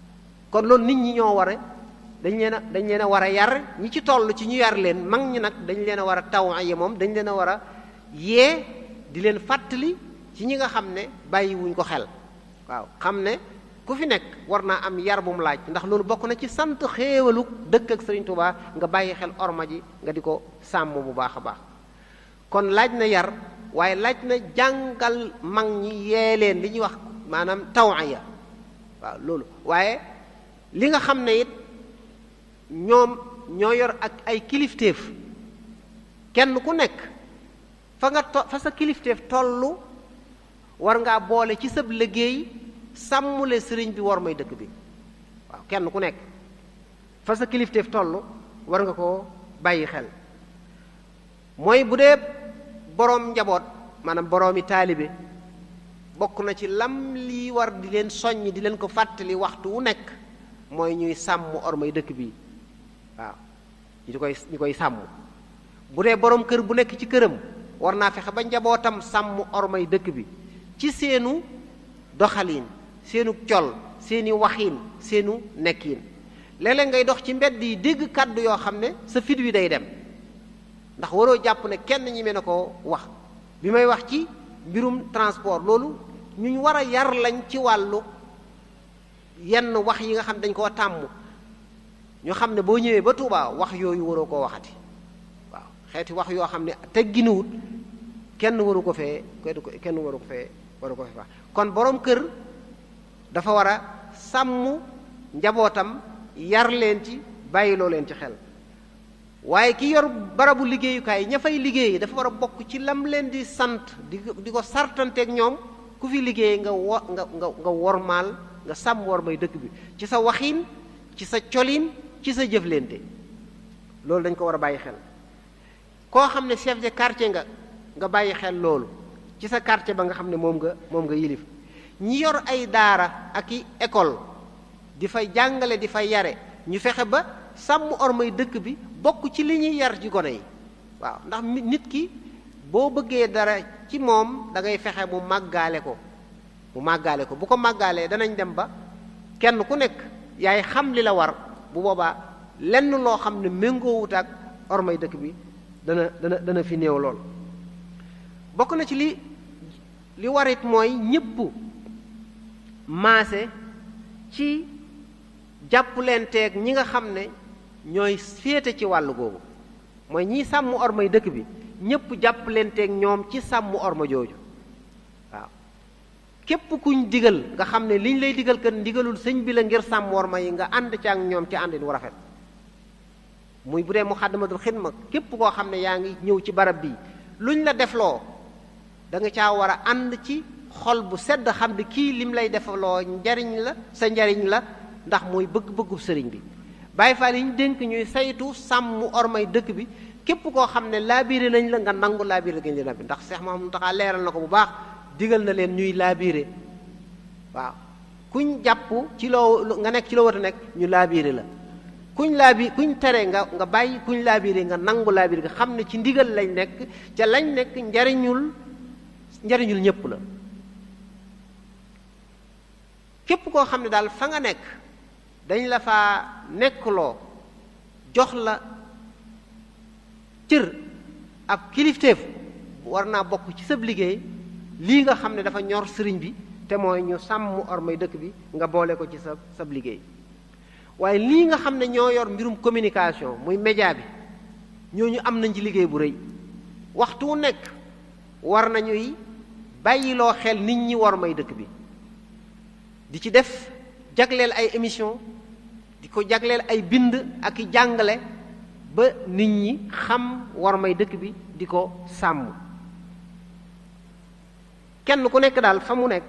kon loolu nit ñi ñoo war a dañ leen a war a yar, ñi ci toll ci ñu yar leen, mag ñi nag dañ leen a war a tawaya moom dañ leen a war a yee di leen fàttali ci ñi nga xam ne bàyyiwuñ ko xel. waaw xam ne ku fi nekk war naa am yar bu mu laaj, ndax loolu bokk na ci sant xéewalu dëkk ak Sëriñ Tuubaa nga bàyyi xel orma ji nga di ko sàmm bu baax a baax. kon laaj na yar, waaye laaj na jàngal mag ñi yee leen li ñuy wax maanaam tawaya. waaw loolu waaye li nga xam ne it ñoom ñoo yor ak ay kilifteef, kenn ku nekk fa sa kilifteef tollu war ngaa boole ci sab liggéey sàmmule sëriñ bi war may dëkk bi. waaw kenn ku nekk fa sa kilifteef tollu war nga koo bàyyi xel. mooy bu dee boroom njaboot maanaam boroomi taalibe, bokk na ci lam lii war di leen soññ di leen ko fàttali waxtu wu nekk mooy ñuy sàmm ormay dëkk bi. waaw ñu koy sàmm. bu dee boroom kër bu nekk ci këram war naa fexe ba njabootam sàmm ormay dëkk bi ci seenu doxaliin, seenu col, seeni waxiin, seenu nekkiin. léeg-léeg ngay dox ci mbedd yi dégg kàddu yoo xam ne sa fit wi day dem, ndax waroo jàpp ne kenn ñi mën na koo wax. bi may wax ci mbirum transport, loolu ñu war a yar lañ ci wàllu yenn wax yi nga xam dañ koo tàmm. ñu xam ne boo ñëwee ba Tuubaa wax yooyu waroo koo waxati. waaw xeeti wax yoo xam ne tegginuwut kenn waru ko fee wax. kon boroom kër dafa war a sàmm njabootam, yar leen ci, bàyyiloo leen ci xel. waaye ki yor barabu liggéeyukaay ña fay liggéey dafa war a bokk ci lam leen di sant di ko sartanteeg ñoom. ku fi liggéey nga wormaal, nga sàmm war may dëkk bi ci sa waxiin, ci sa colin, ci sa jëflente. loolu dañ ko war a bàyyi xel. koo xam ne chef de quartier nga bàyyi xel loolu ci sa quartier ba nga xam ne moom nga yilif. ñi yor ay daara ak i école di fay jàngale di fay yare, ñu fexe ba sàmm ormay dëkk bi bokk ci li ñuy yar ci gone yi. waaw ndax nit ki boo bëggee dara ci moom da ngay fexe mu màggaale ko bu ko màggaalee danañ dem ba kenn ku nekk yaay xam li la war. bu boobaa lenn loo xam ne méngoowut ak ormay dëkk bi dana fi néew lool. bokk na ci li warit mooy ñépp maase ci jàppalenteeg ñi nga xam ne ñooy féete ci wàllu googu mooy ñiy sàmm ormay dëkk bi ñépp jàppalenteeg ñoom ci sàmm orma jooju waaw képp kuñ digal nga xam ne liñ lay digal kat ndigalul sëñ bi la ngir sàmm orma yi nga ànd ci ak ñoom ci àndin wu rafet muy bu dee Muxaddamatul Xidma képp koo xam ne yaa ngi ñëw ci barab bi luñ la defloo da nga caa war a ànd ci xol bu sedd xam ne kii lim lay defloo njariñ la sa njariñ la ndax mooy bëgg-bëggub sëriñ bi Baay Faal yi ñu dénk ñuy saytu sàmm ormay dëkk bi képp koo xam ne laabiire nañ la nga nangu laabiire gañ leen bi ndax Seex Muhammadu Muntaxa leeral na ko bu baax digal na leen ñuy laabiire waaw kuñ jàpp ci loo nga nekk ci loo war a nekk ñu laabiire la kuñ tere nga bàyyi kuñ laabiire nga nangu laabiire nga xam ne ci ndigal lañ nekk ca lañ nekk njariñul ñépp la képp koo xam ne daal fa nga nekk dañ la fa nekkloo jox la cër ab kilifteef war naa bokk ci sab liggéey lii nga xam ne dafa ñor sëriñ bi te mooy ñu sàmm ormay dëkk bi nga boole ko ci sab liggéey waaye lii nga xam ne ñoo yor mbirum communication muy média bi ñooñu am nañ ci liggéey bu rëy waxtu wu nekk war nañuy bàyyiloo xel nit ñi ormay dëkk bi di ci def jagleel ay émission di ko jagleel ay bind ak i jàngale ba nit ñi xam wormay dëkk bi di ko sàmm kenn ku nekk daal fa mu nekk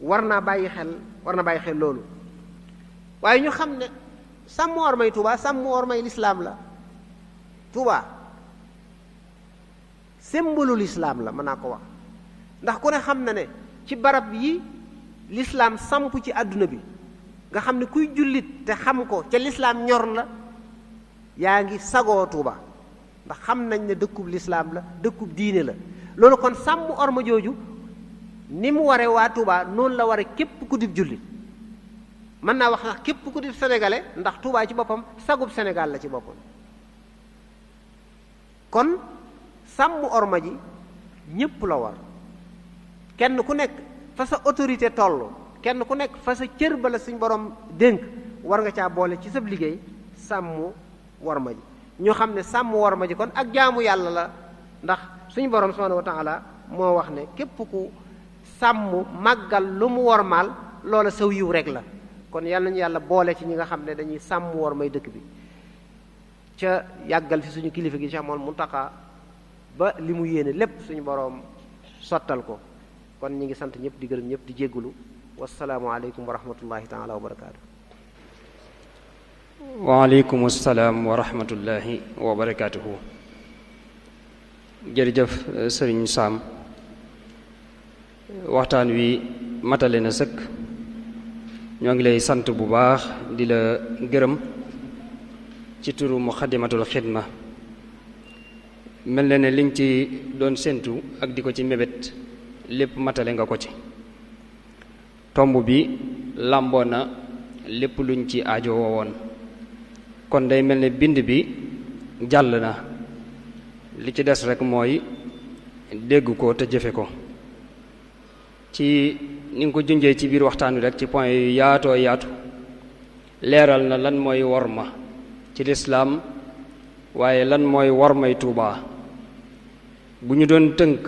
war naa bàyyi xel loolu waaye ñu xam ne sàmm wormay Tuuba sàmm wormay lislaam la Tuuba symbole lislaam la mën naa ko wax ndax ku ne xam na ne ci barab yi lislaam samp ci àdduna bi nga xam ne kuy jullit te xam ko ca lislaam ñor la yaa ngi sagoo Tuuba ndax xam nañ ne dëkkub lislaam la dëkkub diine la loolu kon sàmm orma jooju ni mu ware waa Tuuba noonu la ware képp ku dib jullit mën naa wax ndax képp ku dib sénégalais ndax Tuuba ci boppam sagub Sénégal la ci boppam kon sàmm orma ji ñépp la war kenn ku nekk fa sa autorité toll kenn ku nekk fa sa cër bala suñ borom dénk war nga caa boole ci sab liggéey sàmm worma ji ñoo xam ne sàmm worma ji kon ak jaamu yàlla la ndax suñ borom subhanahu wa ta'ala moo wax ne képp ku sàmm màggal lu mu wormaal loola saw yiw rek la kon yàlla nañu yàlla boole ci ñi nga xam ne dañuy sàmm wormay dëkk bi ca yàggal fi suñu kilifa gi Cheikh Mouhamadou Mountakha ba li mu yéene lépp suñu borom sottal ko kon ñi ngi sant ñëpp di gërëm ñëpp di jéggulu wassalaamu aleykum wa rahmatullahi taala wa barakaatu waaleykum salaam wa rahmatullahi wa barakaatuhu jërëjëf sëriñ Sam waxtaan wi matale na sëkk ñoo ngi lay sant bu baax di la gërëm ci turu Muxaddamatul Xidma mel na ne liñ ci doon séntu ak di ko ci mébét lépp matale nga ko ci tomb bi làmboo na lépp luñ ci aajo woon kon day mel ne bind bi jàll na li ci des rek mooy dégg ko te jëfe ko ci ni nga ko junjee ci biir waxtaan wi rek ci point yu yaatoo yaatu leeral na lan mooy worma ci lislaam waaye lan mooy wormay Tuuba bu ñu doon tënk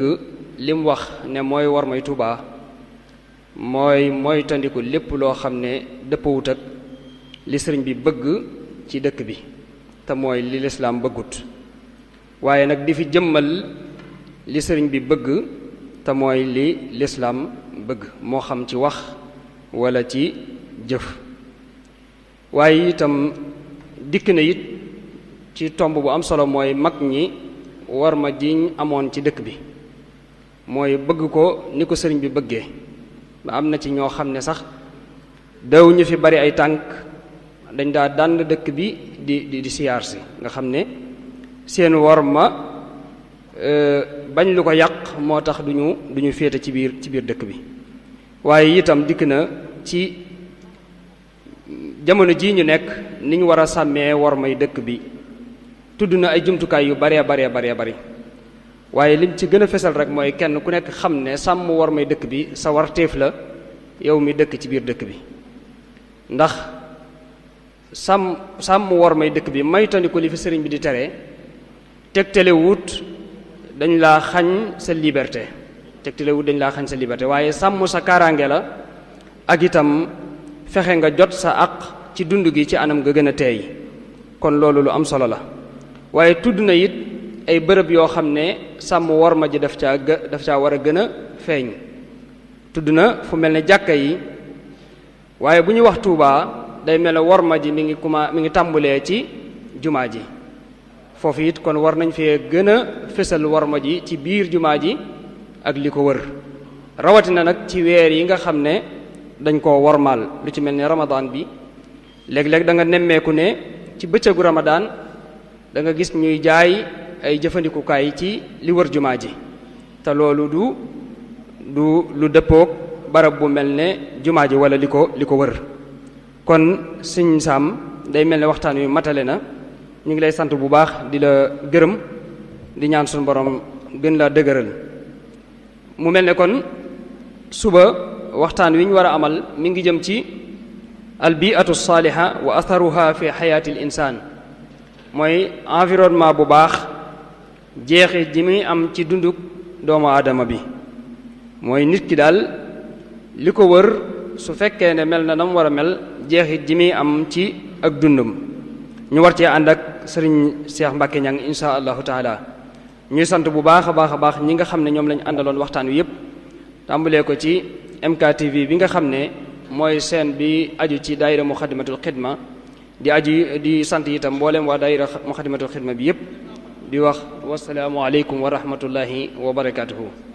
lim wax ne mooy wormay Tuuba mooy tandiku lépp loo xam ne dëppawut ak li sëriñ bi bëgg ci dëkk bi te mooy li lislaam bëggut waaye nag di fi jëmmal li sëriñ bi bëgg te mooy li lislaam bëgg moo xam ci wax wala ci jëf waaye itam dikk na it ci tomb bu am solo mooy mag ñi worma jiñ amoon ci dëkk bi mooy bëgg ko ni ko sëriñ bi bëggee ba am na ci ñoo xam ne sax daw ñu fi bari ay tànk dañ daa dànd dëkk bi di siyaar si nga xam ne seen worma bañ lu ko yàq moo tax duñu féete ci biir dëkk bi waaye itam dikk na ci jamono jii ñu nekk ni ñu war a sàmmee wormay dëkk bi tudd na ay jumtukaay yu baree bari waaye lim ci gën a fesal rek mooy kenn ku nekk xam ne sàmm wormay dëkk bi sa warteef la yow mi dëkk ci biir dëkk bi ndax sàmm war may dëkk bi maytandiku li fi sëriñ bi di tere tegtale wut dañ laa xañ sa liberté waaye sàmm sa kaaraange la ak itam fexe nga jot sa àq ci dund gi ci anam nga gën a teey kon loolu lu am solo la waaye tudd na it ay bërëb yoo xam ne sàmm war ma ji daf caa war a gën a feeñ tudd na fu mel ne jàkka yi waaye bu ñu wax Tuubaa day mel ne war ma ji mi ngi tàmbulee ci jumaa ji foofu it kon war nañ fee gën a fësal war ma ji ci biir jumaa ji ak li ko wër rawatina nag ci weer yi nga xam ne dañ koo wormaal lu ci mel ne Ramadan bi léeg-léeg da nga nemmeeku ne ci bëccëgu Ramadan da nga gis ñuy jaay ay jëfandikukaay ci li wër jumaa ji te loolu du lu dëppoog barab bu mel ne jumaa ji wala li ko wër kon Sëñ Sam day mel ne waxtaan wi matale na ñu ngi lay sant bu baax di la gërëm di ñaan suñu borom gën laa dëgëral mu mel ne kon suba waxtaan wi ñu war a amal mi ngi jëm ci albiatu saaliha wa atharuha fi xayaati l insaan mooy environnement bu baax jeexi ji muy am ci dunduk doomu aadama bi mooy nit ki daal li ko wër su fekkee ne mel na nam war a mel jeexit ji muy am ci ak dundam ñu war cee ànd ak sëriñ Cheikh Mbacke Niang insha allahu taala ñuy sant bu baax a baax ñi nga xam ne ñoom lañu àndaloon waxtaan wi yépp tàmbalee ko ci MKTV bi nga xam ne mooy seen bi aju ci daayira Muxaddamatul Xidma di sant itam mboolem waa daayira Muxaddamatul Xidma bi yépp di wax wasalaamu aleykum wa rahmatullahi wa barakatuhu